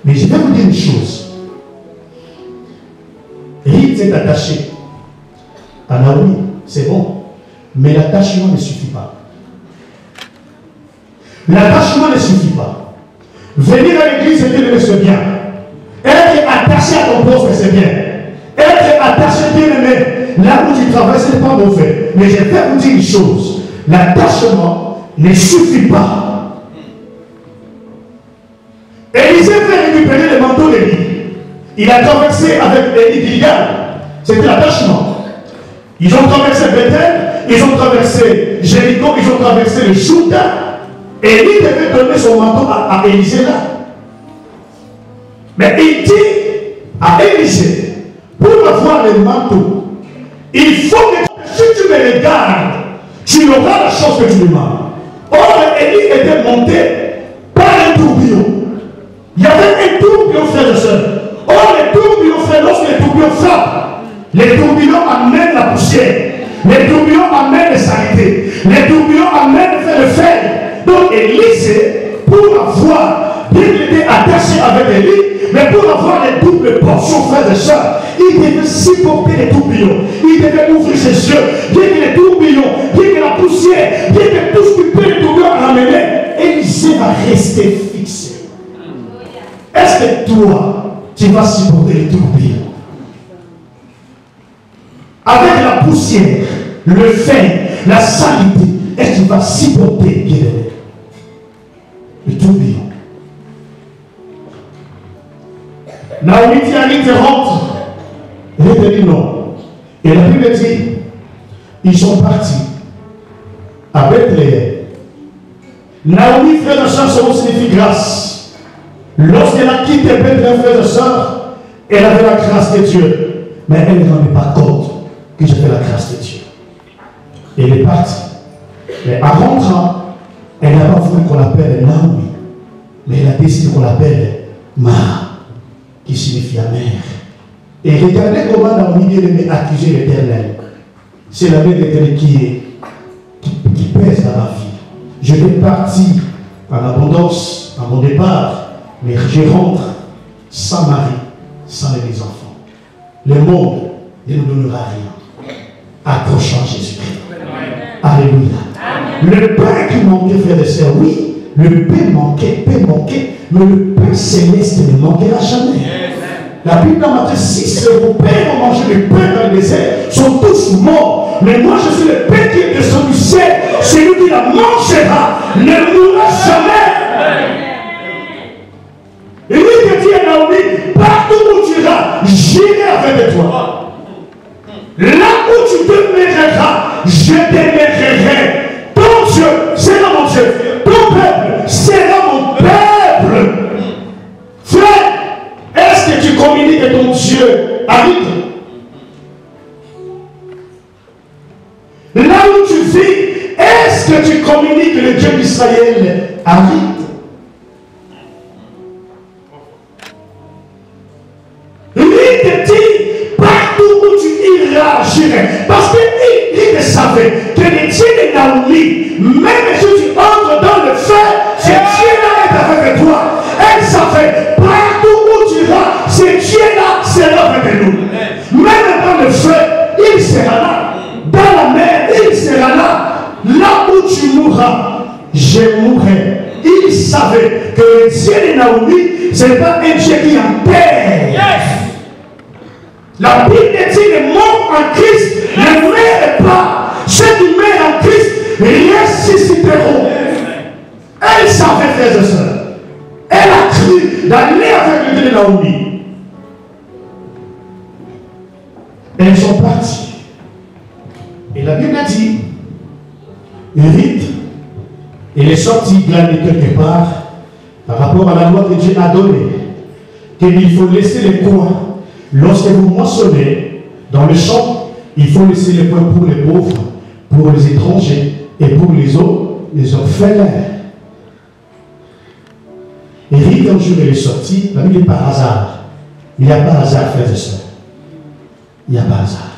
Mais je vais vous dire une chose. Ruth s'est attachée à Naomi, c'est bon. Mais l'attachement ne suffit pas. L'attachement ne suffit pas. Venir à l'église, c'est bien. Être attaché à ton poste, c'est bien. Être attaché, bien aimé, là où tu travailles, ce n'est pas mauvais. Mais je vais vous dire une chose. L'attachement ne suffit pas. Élisée fait récupérer le manteau d'Élie. Il a traversé avec Élie Gilgal. C'était l'attachement. Ils ont traversé Bethel, ils ont traversé Jéricho, ils ont traversé le Jourdain. Élie devait donner son manteau à Élisée là. Mais il dit à Élisée, pour avoir le manteau, il faut que si tu me regardes, tu auras la chose que tu demandes. Or, Élie était monté par un tourbillon. Il y avait un tourbillon, frères et sœurs. Or, les tourbillons, frères, lorsque les tourbillons frappent, les tourbillons amènent la poussière. Les tourbillons amènent les saletés. Les tourbillons amènent le fer. Donc, Élisée, pour avoir, bien qu'il était attaché avec Élie, mais pour avoir les doubles portions, frères et sœurs, il devait supporter les tourbillons. Il devait ouvrir ses yeux. Bien que les tourbillons, bien que la poussière, bien que tout ce que peut les tourbillons ramener, Élisée va rester fixé. Est-ce que toi, tu vas supporter les tourbillons? Avec la poussière, le fer, la saleté, est-ce que tu vas supporter, bien aimé, le tourbillon? Naomi dit à Ruth, rentre. Ruth dit non. Et la Bible dit, ils sont partis à Bethléem. Naomi, frère de soeur, son nom signifie grâce. Lorsqu'elle a quitté Bethléem, frère de soeur, elle avait la grâce de Dieu. Mais elle ne rendait pas compte que j'avais la grâce de Dieu. Elle est partie. Mais en rentrant, elle n'a pas voulu qu'on l'appelle Naomi. Mais elle a décidé qu'on l'appelle Mara, qui signifie amère. Et regardez comment Naomi bien-aimée accusait l'Éternel. C'est la main de l'Éternel qui pèse dans ma vie. Je vais partir en abondance à mon départ, mais je rentre sans mari, sans mes enfants. Le monde ne nous donnera rien. Accrochant Jésus-Christ. Alléluia. Le pain qui manquait, frères et sœurs, oui, le pain manquait, mais le pain céleste ne manquera jamais. La Bible dans Matthieu 6, vos pères ont mangé le pain dans le désert, sont tous morts. Mais moi je suis le pain qui est descendu du ciel. Celui qui la mangera ne mourra jamais. Et lui te dit à Naomi, partout où tu iras, j'irai avec toi. Là où tu demeureras, je demeurerai. Ton Dieu sera mon Dieu. Ton peuple sera mon peuple. Frère, est-ce que tu communiques que ton Dieu habite? Là où tu vis, est-ce que tu communiques que le Dieu d'Israël habite? Lui te dit, partout où tu iras, j'irai. Parce qu'il savait que le Dieu de Naomi, même si tu entres dans le feu, ce Dieu-là est avec toi. Elle savait, partout où tu iras, ce Dieu-là sera avec nous. Même dans le feu, il sera là. Dans la mer, il sera là. Là où tu mourras, je mourrai. Il savait que le Dieu de Naomi, ce n'est pas un Dieu qui enterre. Yes. La Bible dit les morts en Christ ne meurent pas. Ceux qui meurent en Christ ressusciteront. Elle savait, frères et sœurs. Elle a cru d'aller avec le Dieu de Naomi. Elles sont parties. Et la Bible dit, Ruth, elle est sortie glaner quelque part par rapport à la loi que Dieu a donnée, qu'il faut laisser les coins. Lorsque vous moissonnez dans le champ, il faut laisser les coins pour les pauvres, pour les étrangers et pour les orphelins. Et Ruth, un jour, elle est sortie, la Bible est par hasard. Il n'y a pas hasard, frères et sœurs. Il n'y a pas hasard.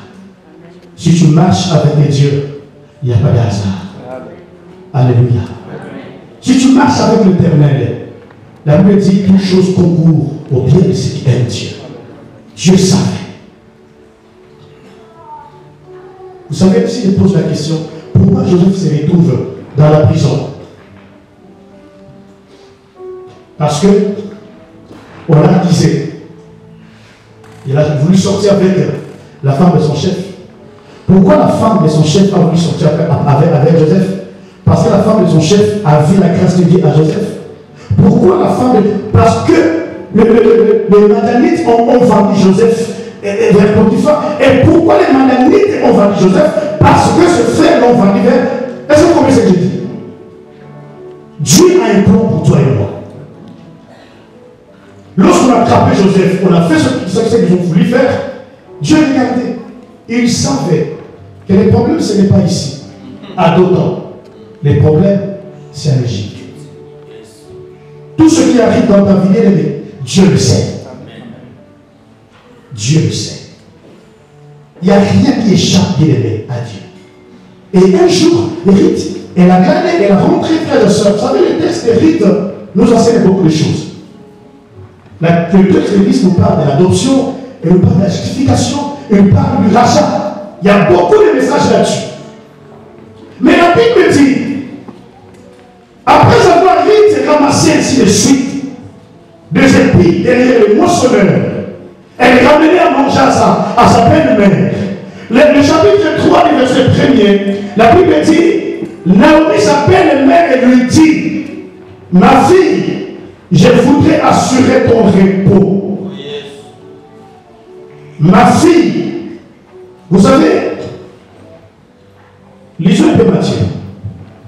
Si tu marches avec Dieu, il n'y a pas de hasard. Alléluia. Si tu marches avec l'Éternel, la Bible dit toute chose concourt au bien de ceux qui aiment Dieu. Dieu savait. Vous savez, si je pose la question, pourquoi Joseph se retrouve dans la prison? Parce que on l'a accusé. Il a voulu sortir avec la femme de son chef. Pourquoi la femme de son chef a voulu sortir avec Joseph? Parce que la femme de son chef a vu la grâce de Dieu à Joseph. Pourquoi la femme de... Parce que les Madianites ont vendu Joseph vers Potiphar. Et pourquoi les Madianites ont vendu Joseph? Parce que ce frère l'ont vendu vers Est-ce que vous comprenez ce que je dis? Dieu a un plan pour toi et moi. Lorsqu'on a attrapé Joseph, on a fait ce qu'ils ont voulu faire. Dieu regardait. Il savait que les problèmes, ce n'est pas ici. À d'autant, les problèmes, c'est en Égypte. Tout ce qui arrive dans ta vie, Dieu le sait. Dieu le sait. Il n'y a rien qui échappe, bien aimé, à Dieu. Et un jour, Rite, elle a gagné, elle a rentré, frères et sœurs. Vous savez, le texte de Rite nous enseigne beaucoup de choses. Le texte de Rite nous parle de l'adoption, elle nous parle de la justification, elle nous parle du rachat. Il y a beaucoup de messages là-dessus. Mais la Bible dit, après avoir Rite ramassé ainsi de suite, des épis derrière le moissonneur, elle est ramenée à manger à sa belle-mère. Le chapitre 3 du verset 1er, la Bible dit, Naomi, sa belle-mère, elle lui dit, ma fille, je voudrais assurer ton repos. Ma fille, vous savez, lisons un peu Matthieu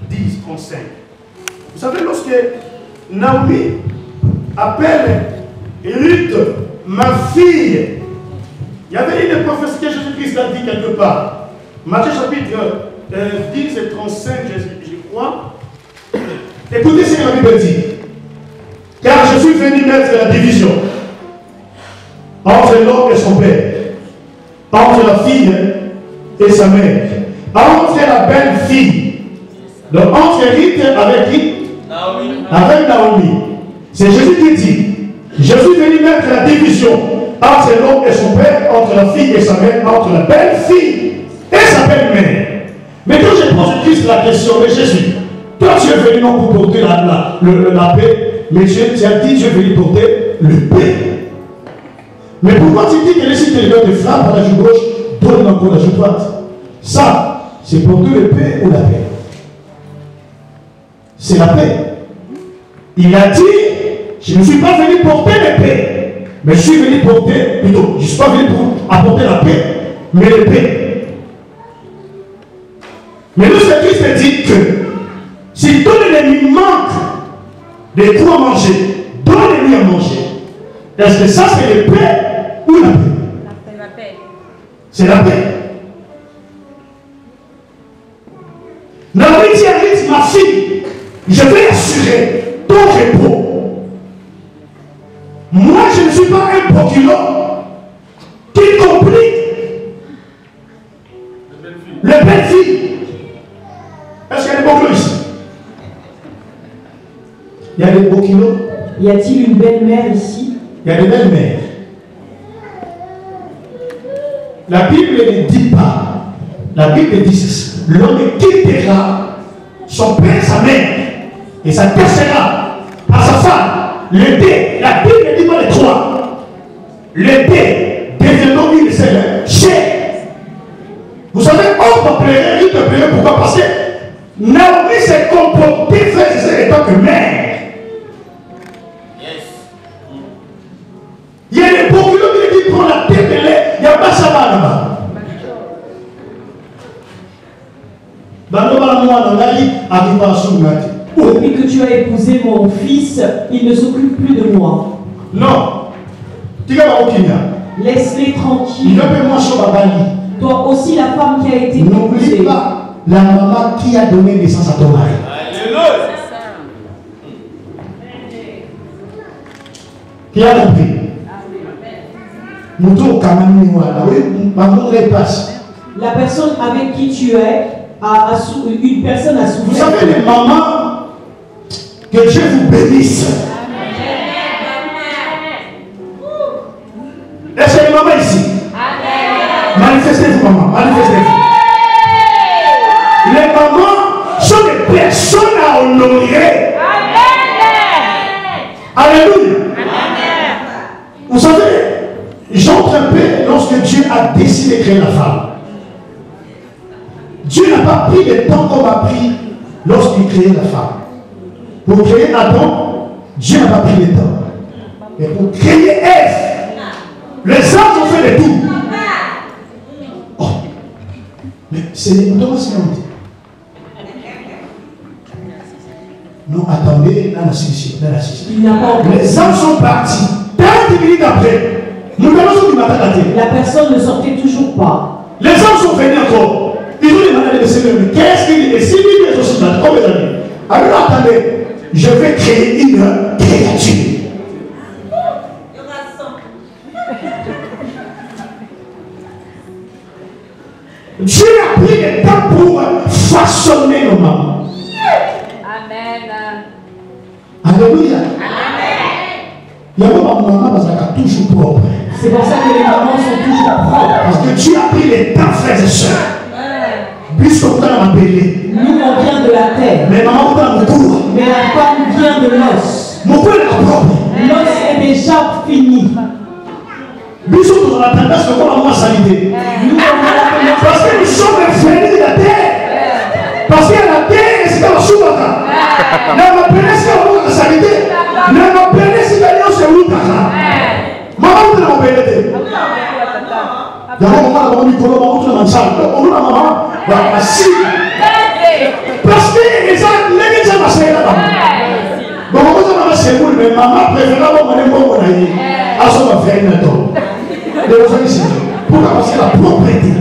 10, 35. Vous savez, lorsque Naomi appelle Ruth, ma fille, il y avait une prophétie que Jésus-Christ a dit quelque part. Matthieu chapitre 10 et 35, je crois. Écoutez ce que la Bible dit. Car je suis venu mettre la division entre l'homme et son père, entre la fille et sa mère, entre la belle-fille, donc entre Rite avec qui? Naomi. Avec Naomi. C'est Jésus qui dit, je suis venu mettre la division entre l'homme et son père, entre la fille et sa mère, entre la belle-fille et sa belle-mère. Mais quand je pose Christ la question, mais Jésus, toi tu es venu non pour porter la paix, mais tu as dit, tu es venu porter le paix. Mais pourquoi tu dis que si quelqu'un te frappe à la joue gauche, donne encore la joue droite? Ça, c'est porter le paix ou la paix? C'est la paix. Il a dit, je ne suis pas venu porter la paix, mais je suis venu porter, plutôt, je ne suis pas venu pour apporter la paix, mais la paix. Mais le Christ dit que si ton ennemi manque de quoi manger, donne-lui à manger. Est-ce que ça c'est la paix ou la paix? La paix. C'est la paix. Naomi dit à Ruth, ma fille, je vais assurer ton repos. Moi, je ne suis pas un procureur qui complique le belle-fille. Est-ce qu'il y a des procureurs ici? Il y a des procureurs. Y a-t-il une belle-mère ici? Il y a des belles-mères. La Bible ne dit pas. La Bible dit l'homme quittera son père, sa mère, et s'attachera à sa femme. Le dé, la Bible ne dit pas les trois. Le dé, devenant une seule chair. Vous savez, on peut pleurer, il peut pleurer. Pourquoi? Parce que Naomi s'est comportée, frère, en tant que mère. Il y a des procureurs qui prennent la tête de l'air, il n'y a pas ça là-bas. Depuis que tu as épousé mon fils, il ne s'occupe plus de moi. Non. Laisse-les tranquilles. Toi aussi, la femme qui a été épousée. N'oublie pas la maman qui a donné naissance à ton mari. Alléluia. Qui a compris? La personne avec qui tu es, une personne a souffert. Vous savez, les mamans, que Dieu vous bénisse. Est-ce qu'il y a des mamans ici? Manifestez-vous, maman. Manifestez-vous. Les mamans sont des personnes à honorer. Alléluia. Vous savez, j'entre un peu lorsque Dieu a décidé de créer la femme. Dieu n'a pas pris le temps comme a pris lorsqu'il créait la femme. Pour créer Adam, Dieu n'a pas pris le temps. Mais pour créer Ève, les anges ont fait de tout. Oh, mais c'est Thomas qui l'a dit. Non, attendez, dans la session. Les hommes sont partis. 30 minutes après, la personne ne sortait toujours pas. Les hommes sont venus encore. Ils ont demandé à Seigneur, mais qu'est-ce qu'il est? Si lui est aussi mal, combien d'années? Alors attendez, je vais créer une créature. Dieu a pris le temps pour façonner nos mamans. Amen. Alléluia. Amen. Il y a ma maman parce qu'elle est toujours propre. C'est pour ça que les mamans sont toujours propres. Parce que Dieu a pris le temps, frères et sœurs. Puisqu'on t'a appelé. Nous, on vient de la terre. Mais maman, on t'a mon cours. Mais la femme vient de l'os. Mon cours est propre. L'os est déjà fini. Nous sommes dans la tendance de voir la salité. Parce que nous sommes venus de la terre. Parce que la terre est ce qu'elle a souvent. Ne m'appelez ce qu'elle a la salité. Ne m'appelez ce qu'elle a sur le terrain. Maman, vous ne m'appelez pas. D'abord, maman, on dit que maman, on dit que maman, parce que les gens ne passent pas là-bas. Bon, on va se faire mais maman préfère avoir mon époux pour aller à son affaire. Pourquoi? Parce que la propriété.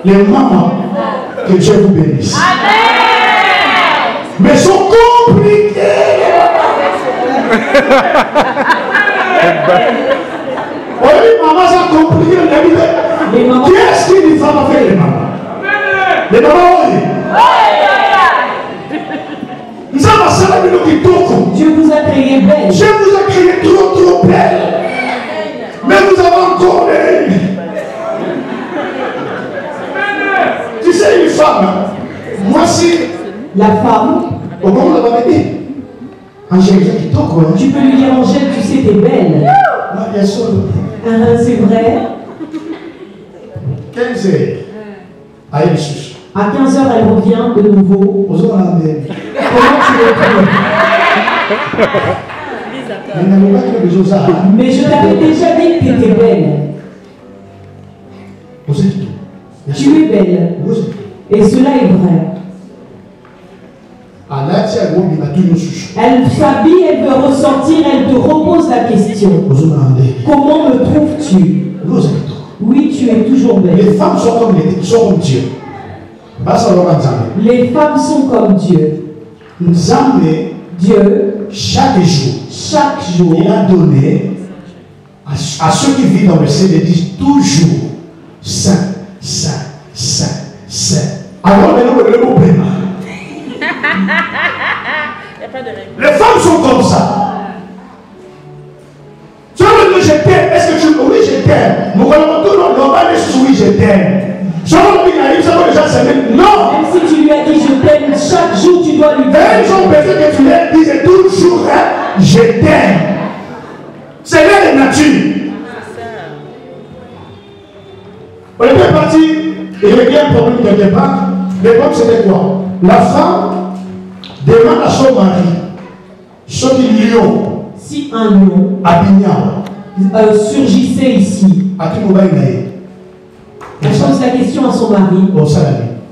Les mamans, que Dieu vous bénisse. Amen. Mais sont compliquées. Oui, maman, ça a compliqué la vie. Qu'est-ce qu'il dit femme avec les mamans? Les mamans, oui. Nous avons ça, Dieu vous a créé belle. Dieu vous a créé trop belle. Mais nous avons encore les... Tu sais, une femme, moi si... La femme, au moment où on va dit, Angèle, tu peux lui dire, Angèle, tu sais, t'es belle. Non, bien sûr. C'est vrai. 15 heures. À Jésus. À 15 heures, elle revient de nouveau. Aux hommes en Comment tu le trouves? Mais je t'avais déjà dit que tu étais belle. Tu es belle. Et cela est vrai. Elle s'habille, elle veut ressortir, elle te repose la question. Comment me trouves-tu? Oui, tu es toujours belle. Les femmes sont comme Dieu. Les femmes sont comme Dieu. Dieu, chaque jour, il a donné à ceux qui vivent dans le ciel, ils disent toujours Saint, Saint, Saint, Saint. Alors maintenant, le mot paiement. Les femmes sont comme ça. Tu vas me dire je t'aime. Est-ce que tu. Oui, je t'aime. Mon collaborateur, non, oui, je t'aime. Non! Même si tu lui as dit je t'aime, chaque jour tu dois lui dire. Ils ont besoin que tu leur dises toujours je t'aime. C'est là la nature. On était parti, il y avait un problème quelque part. L'époque c'était quoi? La femme demande à son mari ce qu'il lion. Si un lion surgissait ici, elle pose la question à son mari.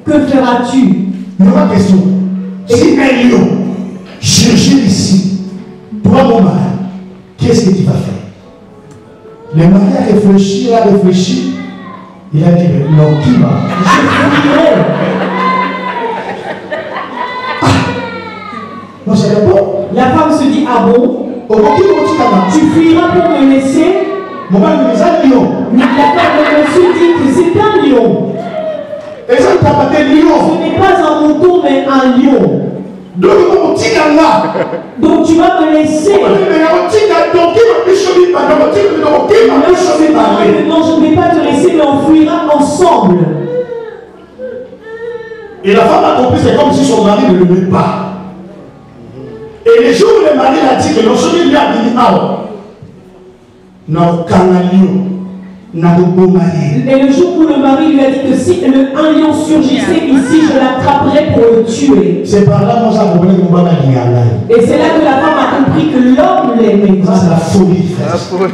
Que feras-tu? Il y aura question. Si un lion surgit ici, toi mon mari, qu'est-ce que tu vas faire? Le mari a réfléchi, il a dit, non, qui va? Je fuirai. Non, c'est bon. La femme se dit, ah bon? Tu fuiras pour me laisser? Mon mari me dit, un lion. La femme de monsieur dit que c'est un lion. Ce n'est pas un mouton, mais un lion. Donc tu vas me laisser. Non, je ne vais pas te laisser, mais on fuira ensemble. Et la femme a compris, c'est comme si son mari ne le met pas. Et le jour où le mari a dit que non, celui lui a dit, non, et le jour où le mari lui a dit que si un lion surgissait ici, je l'attraperais pour le tuer. C'est par là qu'on s'est compris qu'on va gagner. Et c'est là que la femme a compris que l'homme l'aimait. Ça, c'est la folie. La folie.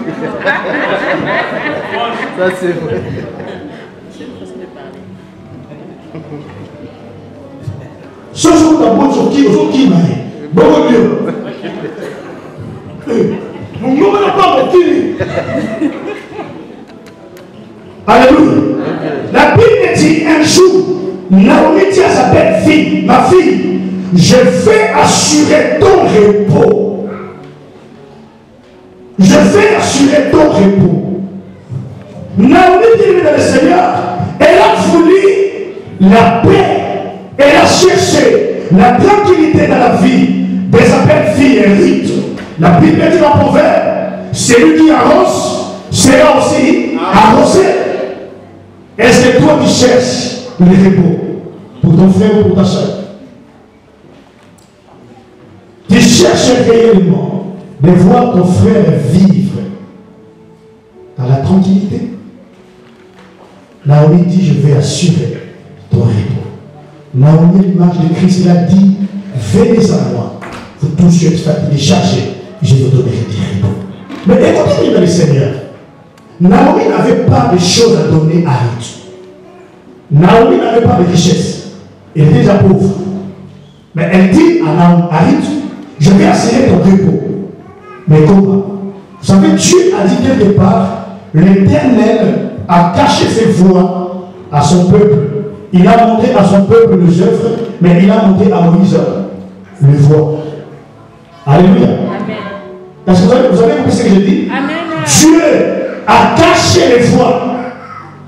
Ça, c'est vrai. Ce jour d'abord, sur qui m'a dit. Bon Dieu. Nous n'avons pas mon Alléluia. La Bible dit un jour, Naomi dit à sa belle-fille, ma fille, je vais assurer ton repos. Je vais assurer ton repos. Naomi dit dans le Seigneur, elle a voulu la paix, elle a cherché la tranquillité dans la vie de sa belle-fille Ruth. La Bible dit dans le proverbe, celui qui arrose sera aussi arrosé. Est-ce que toi tu cherches le repos pour ton frère ou pour ta soeur? Tu cherches réellement de voir ton frère vivre dans la tranquillité? Naomi dit, je vais assurer ton repos. Naomi, l'image de Christ, il a dit, venez à moi, vous tous qui êtes fatigués, chargés, je vais vous donner du repos. Mais écoutez bien le Seigneur. Naomi n'avait pas de choses à donner à Ruth. Naomi n'avait pas de richesse. Elle était déjà pauvre. Mais elle dit à Ruth, je vais assurer ton repos. Mais comment? Vous savez, Dieu a dit quelque part, l'Éternel a caché ses voies à son peuple. Il a montré à son peuple les œuvres, mais il a montré à Moïse les voies. Alléluia. Amen. Est-ce que vous avez compris ce que je dis? Amen. Dieu a caché les voies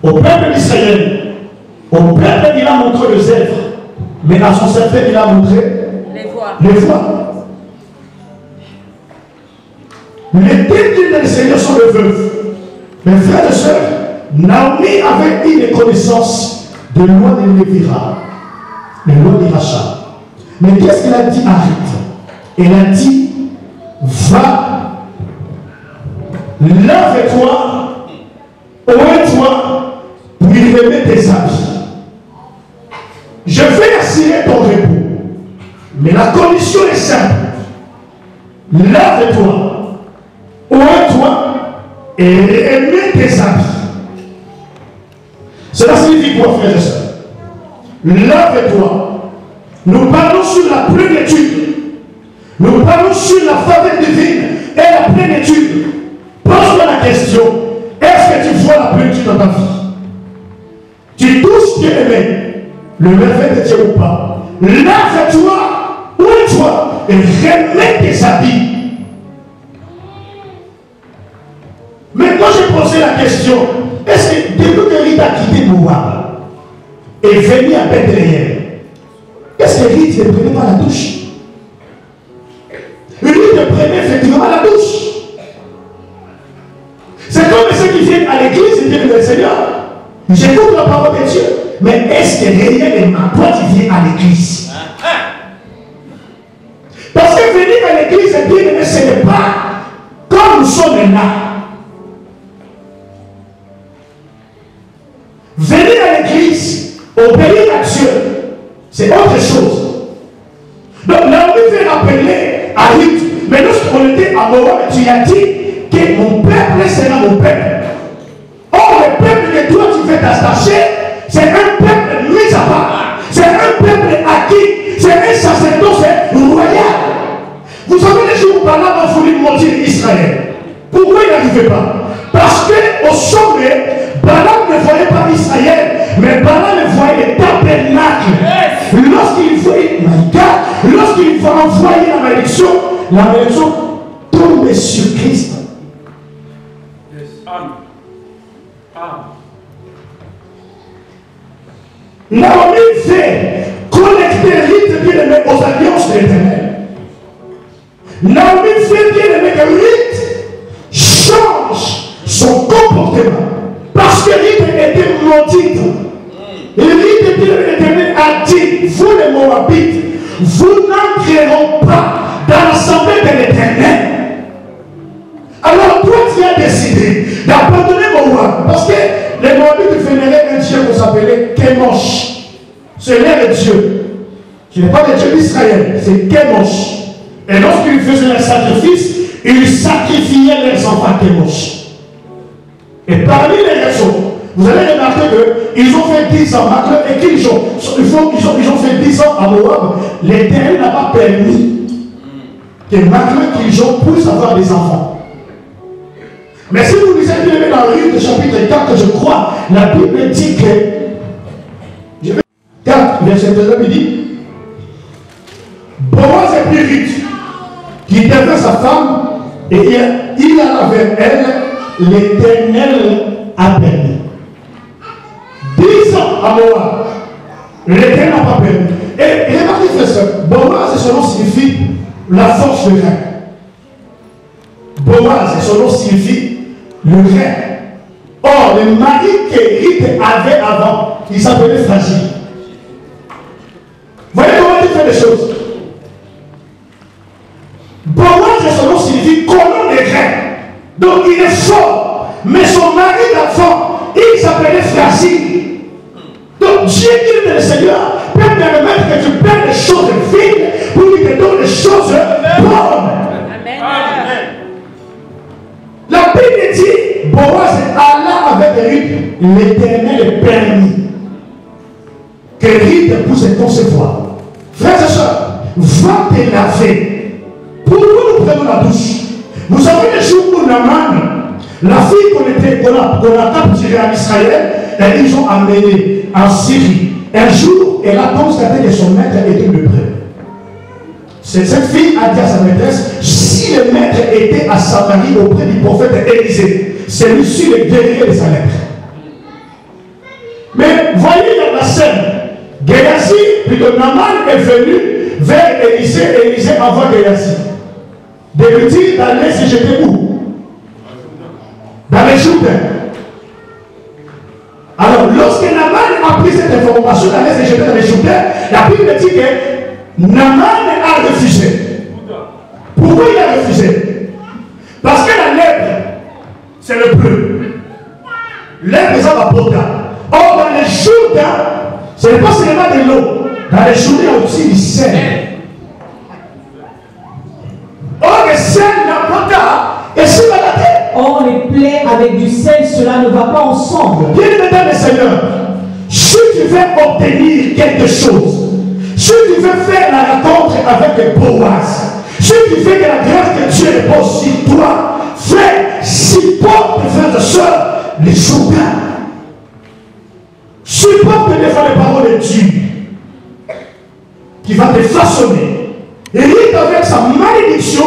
au peuple d'Israël. Au peuple, il a montré les œuvres, mais à son serviteur, il a montré les voies. Les ténèbres des Seigneur sont les veuves. Mes frères et sœurs, Naomi avait eu des connaissances de loi de Lévira, de loi de rachat. Mais qu'est-ce qu'elle a dit à Ruth? Elle a dit, va, lave-toi, ouvre-toi, pour y remettre tes habits. Je vais assurer ton repos. Mais la condition est simple. Lave-toi, ouvre-toi et remets tes habits. Cela signifie quoi, frères et sœurs? Lave-toi. Nous parlons sur la plénitude. Nous parlons sur la faveur divine et la plénitude. Pose-moi la question. Est-ce que tu vois la plénitude dans ta vie? Tu touches Dieu aimé, le merveille de Dieu ou pas? Lave-toi, ouvre-toi et remets tes habits. Maintenant, j'ai posé la question. Est-ce que depuis que Ruth a quitté Moab et venu à Bethléem, est-ce que Ruth ne prenait pas la douche? Ruth ne prenait effectivement la douche. C'est comme ceux qui viennent à l'église et disent le Seigneur, j'écoute la parole de Dieu, mais est-ce que réellement toi tu viens à l'église? Parce que venir à l'église et dire, mais ce n'est pas comme nous sommes là. Venir à l'église, obéir à Dieu, c'est autre chose. Donc là, on veut rappeler à Ruth, mais lorsqu'on était à Moab, tu as dit que mon peuple sera mon peuple. Or, le peuple que toi tu veux t'attacher, c'est un peuple mis à part. C'est un peuple acquis. C'est un sacerdoce royal. Vous savez, les jours où Balaam a voulu maudire Israël, pourquoi il n'arrivait pas? Parce qu'au sommet, Balaam ne voyait pas Israël, mais Balaam voyait le tabernacle. Lorsqu'il va envoyer la malédiction tombe sur Christ. Naomi fait connecter Ruth bien-aimé aux alliances de l'Éternel. Naomi fait bien-aimé que Ruth change son comportement. Parce que Ruth était maudite. Et Ruth de l'Éternel a dit, vous les Moabites, vous n'entrerez pas dans l'assemblée de l'Éternel. Alors toi tu as décidé d'abandonner Moab. Parce que les Moabites vénéraient un Dieu qu'on s'appelait Kemosh. C'est l'air de Dieu. Ce n'est pas le Dieu d'Israël, c'est Kemosh. Et lorsqu'ils faisaient un sacrifice, ils sacrifiaient leurs enfants Kemosh. Et parmi les raisons vous allez remarquer qu'ils ont fait 10 ans, et qu'ils ont fait 10 ans à Moab, l'Éternel n'a pas permis que Maclin qu'ils ont puissent avoir des enfants. Mais si vous lisez bien dans Ruth chapitre 4, je crois, la Bible dit que 4, verset 13, il dit Boaz est pris Ruth, qui devint sa femme, et il alla vers elle, l'Éternel a permis. 10 ans à Moab, l'Éternel n'a pas permis. Et remarquez, frère soeur, Boaz, son nom signifie la force de rein. Boaz, son nom signifie le rein. Or, le mari que Ruth avait avant, il s'appelait Fragile. Voyez comment il fait les choses. Boaz, son nom signifie colonne de rein. Donc il est fort. Mais son mari d'enfant, il s'appelait Fragile. Donc Dieu qui est le Seigneur peut permettre que tu perdes les choses vides pour qu'il te donne les choses bonnes. Amen. La Bible dit, Boaz alla avec Ruth, l'Éternel permis que Ruth puisse concevoir. Frères et sœurs, va te laver. Pourquoi nous prenons la douche? Vous savez les jours où Naaman, la fille qu'on a capturée en Israël, et ils ont amené en Syrie. Un jour, elle a constaté que son maître était lépreux. Cette fille a dit à sa maîtresse, si le maître était à Samarie auprès du prophète Élisée, celui-ci le guérirait de sa lèpre. Mais voyez dans la scène, Géasi, plutôt Naaman est venu vers Élisée, et Élisée envoie Géasi de lui dire d'aller se jeter où? Dans les Jourdains. Alors, lorsque Naaman a pris cette information d'aller se jeter dans les Jourdains, la Bible dit que Naaman a refusé. Pourquoi il a refusé? Parce que la lèpre, c'est le bleu. Lèpre, ça va potable. Or, dans les Jourdains, ce n'est pas seulement de l'eau. Dans les Jourdains, il y a aussi du sel. Or, le sel n'a pas tard. Et si on a la tête. Or, les plaies avec du sel, cela ne va pas ensemble. Bien aimé dans le Seigneur, si tu veux obtenir quelque chose, si tu veux faire la rencontre avec Boaz, si tu veux que la grâce que Dieu repose sur toi, frère, supporte, frères et sœurs, les Jourdains. Supporte des fois les paroles de Dieu qui va te façonner. Et lui, avec sa malédiction,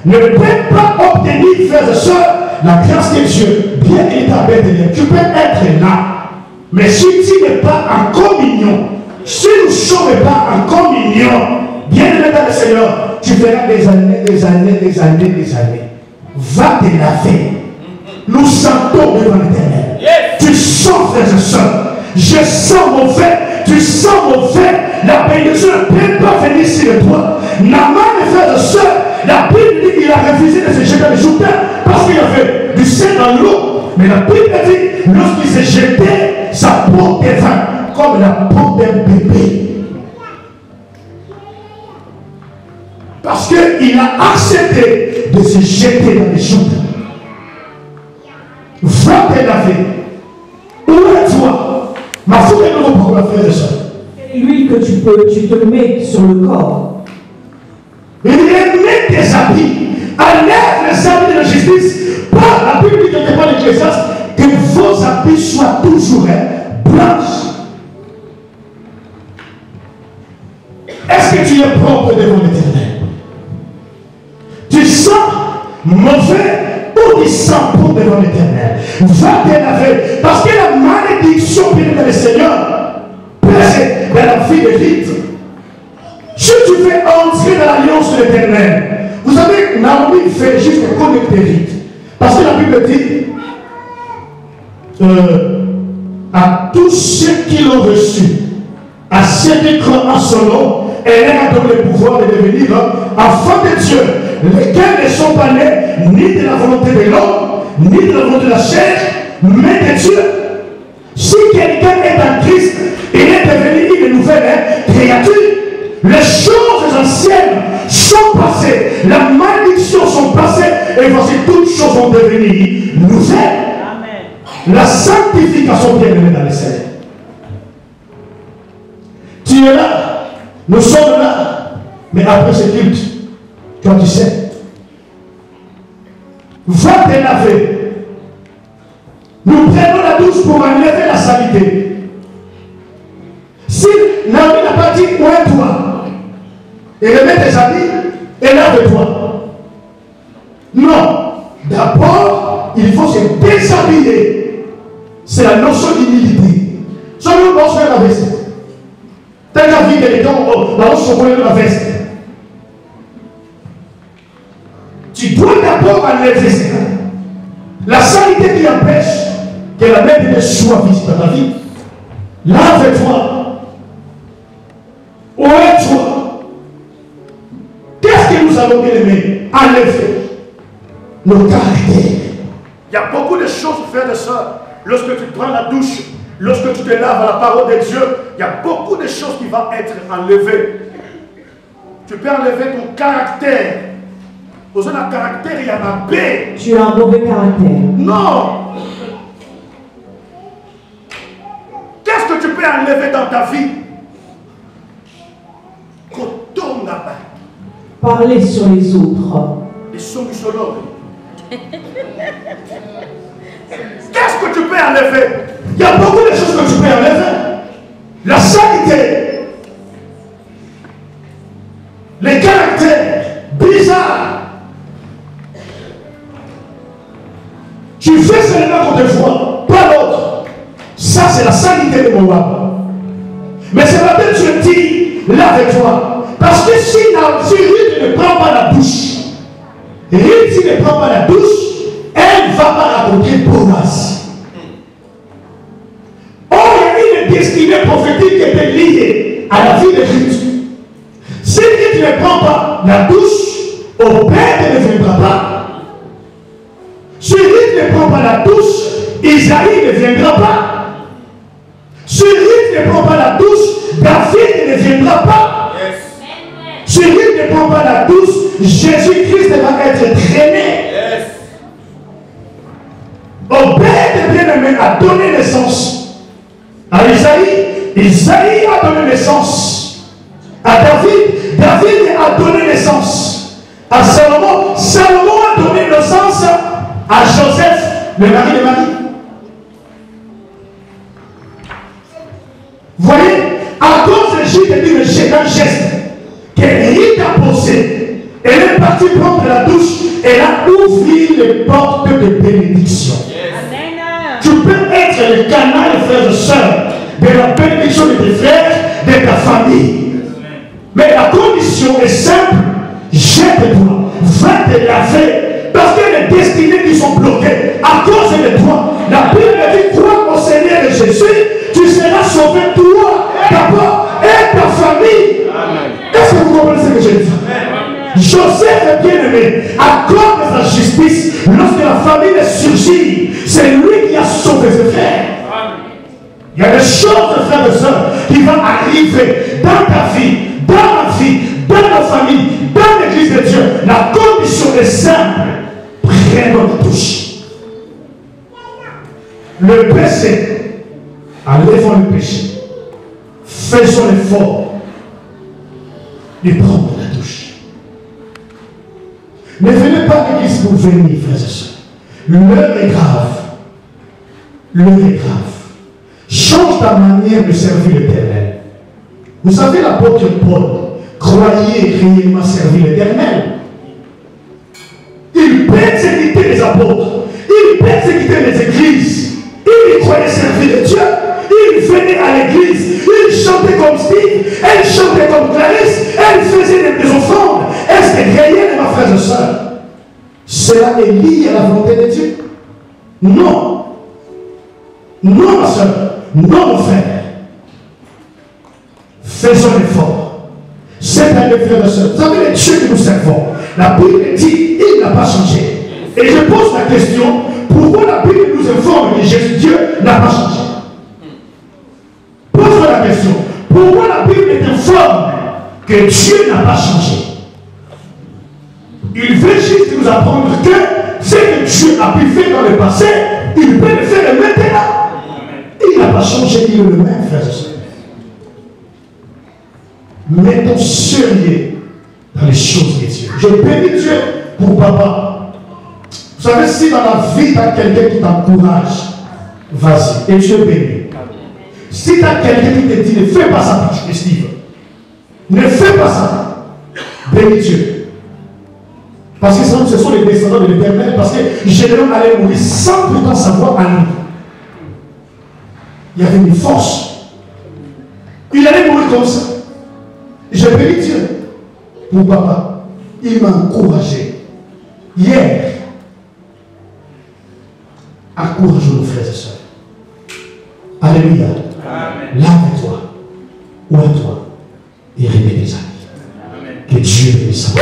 ne peut pas obtenir, frères et sœurs, la grâce de Dieu. Bien qu'il t'appelle, tu peux être là. Mais si tu n'es pas en communion, si nous ne sommes pas en communion, bien aimé dans le Seigneur, tu feras des années. Va te laver. Nous sentons devant l'Éternel. Tu sens, frères et sœurs. Je sens mauvais, tu sens mauvais, la bénédiction ne peut pas venir sur toi. Naaman, frères et sœurs, la Bible dit qu'il a refusé de se jeter dans les Jourdains parce qu'il y avait du sel dans l'eau. Mais la Bible dit, lorsqu'il s'est jeté, sa peau devint comme la peau d'un bébé. Parce qu'il a accepté de se jeter dans les Jourdains. Va te laver. Où es-tu? Ma foi est nouveau pour la frère et sœur. L'huile que tu te mets sur le corps. Il dit, mets tes habits, enlève les habits de la justice. Pas la Bible dit quelque part l'Ecclésiaste, que vos habits soient toujours blanches. Est-ce que tu es propre devant l'Éternel? Tu sens mauvais? Ou tu sens bon devant l'Éternel? Va te laver. Parce que la malédiction vient dans le Seigneur pèse dans la vie de Ruth. Si tu veux entrer dans l'alliance de l'Éternel, vous savez, Naomi fait juste connecter Ruth. Parce que la Bible dit à tous ceux qui l'ont reçu, à ceux qui croient en son nom, elle a donné le pouvoir de devenir enfants de Dieu, lesquels ne sont pas nés ni de la volonté de l'homme, ni de la volonté de la chair, mais de Dieu. Si quelqu'un est en Christ, il est devenu une nouvelle créature. Les choses anciennes sont passées, la malédiction sont passées, et voici toutes choses sont devenues nouvelles. Amen. La sanctification bien aimée dans les Seigneur. Tu es là, nous sommes là, mais après ce culte, quand tu sais, va te laver. Nous prenons la douche pour enlever la saleté. Si Naomi n'a pas dit, oins-toi, et remets tes habits, et lave-toi. Non. D'abord, il faut se déshabiller. C'est la notion d'humilité. Seulement, on se fait la veste. T'as déjà vu quelqu'un, on se connaît la veste. Tu dois d'abord enlever cela. La saleté qui empêche que la même de soit visite dans ta vie. Lave-toi. Ouvre-toi. Qu'est-ce que nous allons bien aimer? Enlever nos caractères. Il y a beaucoup de choses, frères et sœurs. Lorsque tu prends la douche, lorsque tu te laves à la parole de Dieu, il y a beaucoup de choses qui vont être enlevées. Tu peux enlever ton caractère. Aux un caractère, il y a ma paix. Tu as un mauvais caractère. Non. Qu'est-ce que tu peux enlever dans ta vie? Parler sur les autres. Qu'est-ce que tu peux enlever? Il y a beaucoup de choses que tu peux enlever. La saleté, les caractères bizarres. Tu fais seulement qu'on te voit, pas l'autre. Ça, c'est la saleté de Moab. Mais c'est la peine que je dis, lave-toi. Parce que si Ruth ne prend pas la douche, Ruth, s'il ne prend pas la douche, elle ne va pas raconter Boaz. Or, il y a une destinée prophétique qui était liée à la vie de Ruth. Si Ruth ne prend pas la douche, au père ne viendra pas. Si Ruth ne prend pas la douche, Isaïe ne viendra pas. Si Ruth ne prend pas la douche, David ne viendra pas. Si Ruth ne prend pas la douche, Jésus-Christ va être traîné. Obed, bien-aimé, a donné naissance à Isaïe. Isaïe a donné naissance à David. David a donné naissance à Salomon. Salomon a donné naissance à Joseph, le mari de Marie. Voyez, à cause de Jude dit un geste que Ruth a posé, elle est partie prendre la douche, elle a ouvert les portes de bénédiction. Amen. Tu peux être le canal, frères et sœurs, de la bénédiction de tes frères, de ta famille. Mais la condition est simple, jette-toi, va te laver. Parce qu'il y a des destinées qui sont bloquées à cause de toi. La Bible dit, crois au Seigneur de Jésus, tu seras sauvé toi d'abord et ta famille. Est-ce que vous comprenez ce que je dis? Joseph est bien aimé à cause de sa justice. Lorsque la famille est surgie, c'est lui qui a sauvé ses frères. Il y a des choses, frères et sœurs, qui vont arriver dans ta vie, dans ma vie, dans la famille, dans l'église de Dieu. La condition est simple. Prenons la douche. Le péché, enlevons le péché. Faisons l'effort de prendre la douche. Ne venez pas à l'église pour venir, frères et sœurs. L'heure est grave. L'heure est grave. Change ta manière de servir l'Éternel. Vous savez, l'apôtre Paul croyait réellement servir l'Éternel. Il persécutait les apôtres. Il persécutait les églises. Il croyait servir Dieu. Il venait à l'église. Il chantait comme Steve. Elle chantait comme Clarisse. Elle faisait des offrandes. Est-ce que réellement, frères et sœurs, cela est lié à la volonté de Dieu? Non. Non, ma soeur. Non, mon frère. Faisons l'effort. C'est un frères et sœurs. Vous savez, les dieux que nous servons, la Bible dit, il n'a pas changé. Et je pose la question, pourquoi la Bible nous informe que Jésus, Dieu n'a pas changé? Pose-moi la question, pourquoi la Bible t'informe que Dieu n'a pas changé? Il veut juste nous apprendre que ce que Dieu a pu faire dans le passé, Il peut le faire maintenant. Il n'a pas changé, il est le même, frères et sœurs. Mettons sérieux dans les choses de Dieu. Je bénis Dieu pour papa. Vous savez, si dans la vie, tu as quelqu'un qui t'encourage, vas-y, et Dieu bénit. Si tu as quelqu'un qui te dit, ne fais pas ça, Steve. Ne fais pas ça. Bénis Dieu. Parce que ce sont les descendants de l'Éternel, parce que Gédéon allait mourir sans pourtant savoir à nous. Il y avait une force. Il allait mourir comme ça. Je bénis Dieu pour papa. Il m'a encouragé. Hier, encourage nos frères et sœurs. Alléluia. Lave-toi, ouvre-toi et réveille tes amis. Que Dieu bénisse.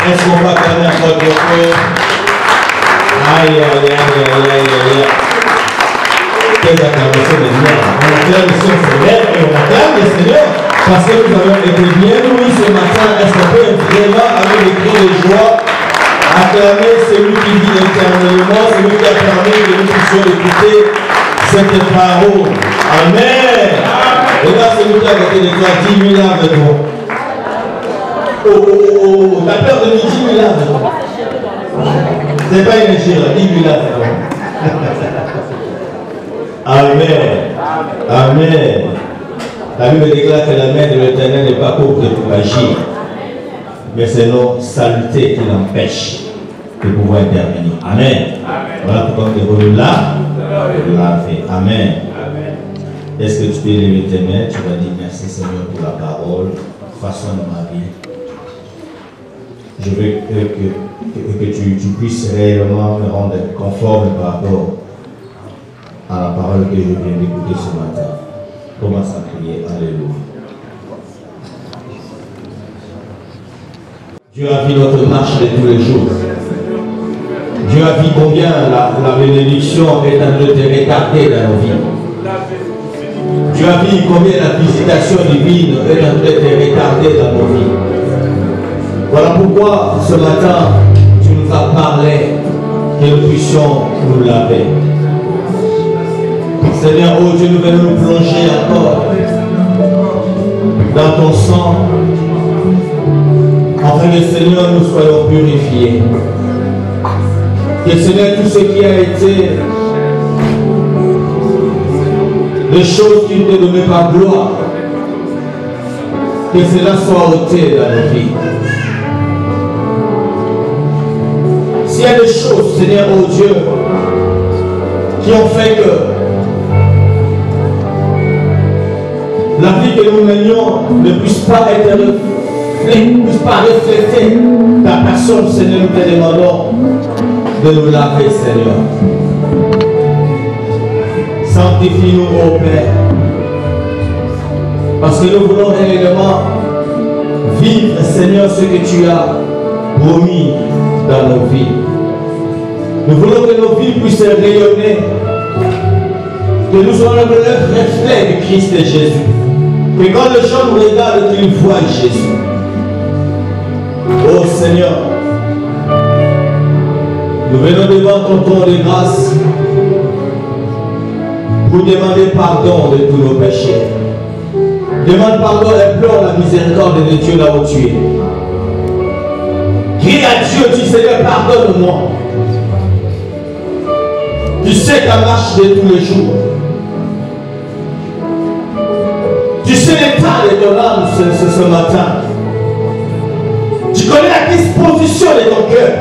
Est-ce qu'on va calmer notre cœur? Aïe, aïe, aïe, aïe, aïe, aïe. Quelle acclamation de Dieu. On acclame le Seigneur et on acclame le Seigneur parce que nous avons été bien nourris ce matin. Est-ce qu'on peut vraiment, avec des cris de joie, acclamer celui qui vit éternellement, celui qui a permis que nous puissions écouter cette parole? Amen. Regarde celui qui a côté de toi, 10 000 ans de toi. Oh, t'as peur de 10 000 ans. C'est pas une échelle, 10 000 ans. Amen. Amen. La Bible déclare que la main de l'Éternel n'est pas courte pour agir, mais c'est notre saluté qui l'empêche de pouvoir intervenir. Amen. Voilà pourquoi nous évoluons là. Amen. Est-ce que tu peux lever tes mains? Tu vas dire merci Seigneur pour la parole. Façonne ma vie. Je veux que tu puisses réellement me rendre conforme par rapport à la parole que je viens d'écouter ce matin. Commence à prier. Alléluia. Dieu a vu notre marche de tous les jours. Dieu a vu combien la bénédiction est en train de te retarder dans nos vies. Dieu a vu combien la visitation divine est en train de te retarder dans nos vies. Voilà pourquoi ce matin, tu nous as parlé que nous puissions nous laver. Seigneur, oh Dieu, nous venons nous plonger encore dans ton sang, afin que Seigneur, nous soyons purifiés. Que Seigneur, tout ce qui a été les choses qui t'ont donné par gloire, que cela soit ôté dans nos vies. S'il y a des choses, Seigneur, oh Dieu, qui ont fait que la vie que nous menions ne puisse pas être refléter ta personne, Seigneur, nous te demandons de nous laver, Seigneur. Sanctifie-nous, ô Père, parce que nous voulons réellement vivre, Seigneur, ce que tu as promis dans nos vies. Nous voulons que nos vies puissent rayonner, que nous soyons le reflet du Christ et Jésus. Que quand les gens nous regardent, qu'ils voient Jésus. Oh Seigneur, nous venons devant ton trône de grâce pour demander pardon de tous nos péchés. Demande pardon et pleure la miséricorde de Dieu là où tu es. Crie à Dieu, dis Seigneur, pardonne-moi. Tu sais ta marche de tous les jours. Tu sais l'état de ton âme ce matin. Tu connais la disposition de ton cœur.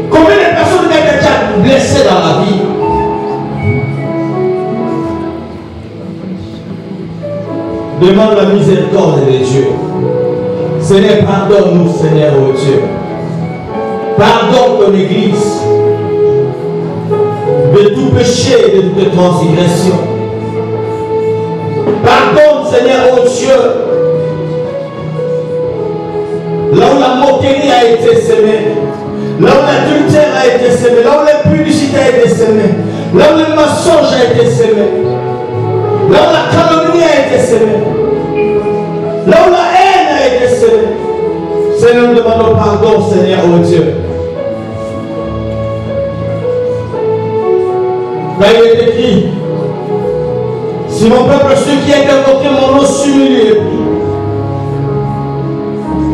Combien de personnes ont été déjà blessées dans la vie? Demande la miséricorde de Dieu. Seigneur, pardonne-nous, Seigneur, oh Dieu. Pardonne ton Église de tout péché et de toute transgression. Pardonne, Seigneur, oh Dieu, là où la moquerie a été semée, là où l'adultère a été semé, là où l'impudicité a été semée, là où le mensonge a été semé. Là où la calomnie a été semée. Là où la haine a été semée. Seigneur, nous demandons pardon, Seigneur, oh Dieu. Là, il est écrit, si mon peuple, ceux qui ont invoqué mon nom, s'humilient et prient,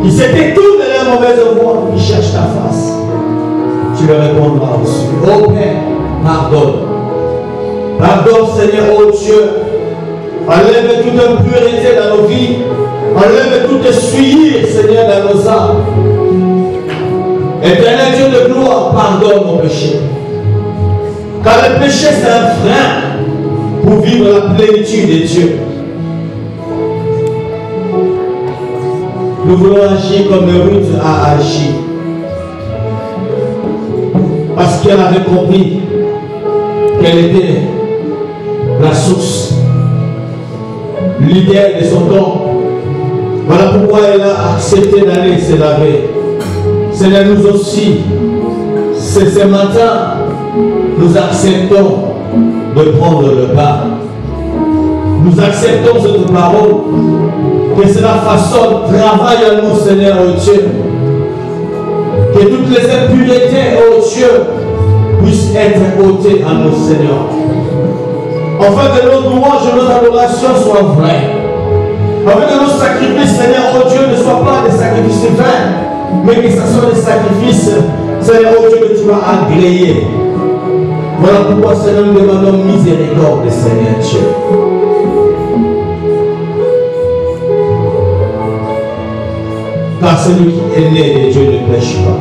qui se détournent de leur mauvaise voie, qui cherchent ta face, tu leur répondras aussi. Oh Père, pardonne. Pardonne, Seigneur, oh Dieu. Enlève toute impureté dans nos vies. Enlève toute souillure, Seigneur, dans nos âmes. Éternel Dieu de gloire, pardonne nos péchés. Car le péché, c'est un frein pour vivre la plénitude de Dieu. Nous voulons agir comme Ruth a agi. Parce qu'elle avait compris qu'elle était la source, l'idéal de son temps. Voilà pourquoi elle a accepté d'aller se laver. Seigneur, nous aussi, ce matin, nous acceptons de prendre le pas. Nous acceptons cette parole, que cela façonne, travaille à nous, Seigneur, oh Dieu. Que toutes les impuretés, oh Dieu, puissent être ôtées à nous, Seigneur. Afin que nos louanges et nos adorations soient vraies. Afin que nos sacrifices, Seigneur, oh Dieu, ne soient pas des sacrifices vains, mais que ce soit des sacrifices, Seigneur, oh Dieu, que tu vas agréer. Voilà pourquoi, Seigneur, nous demandons miséricorde, Seigneur Dieu. Car celui qui est né de Dieu ne pêche pas.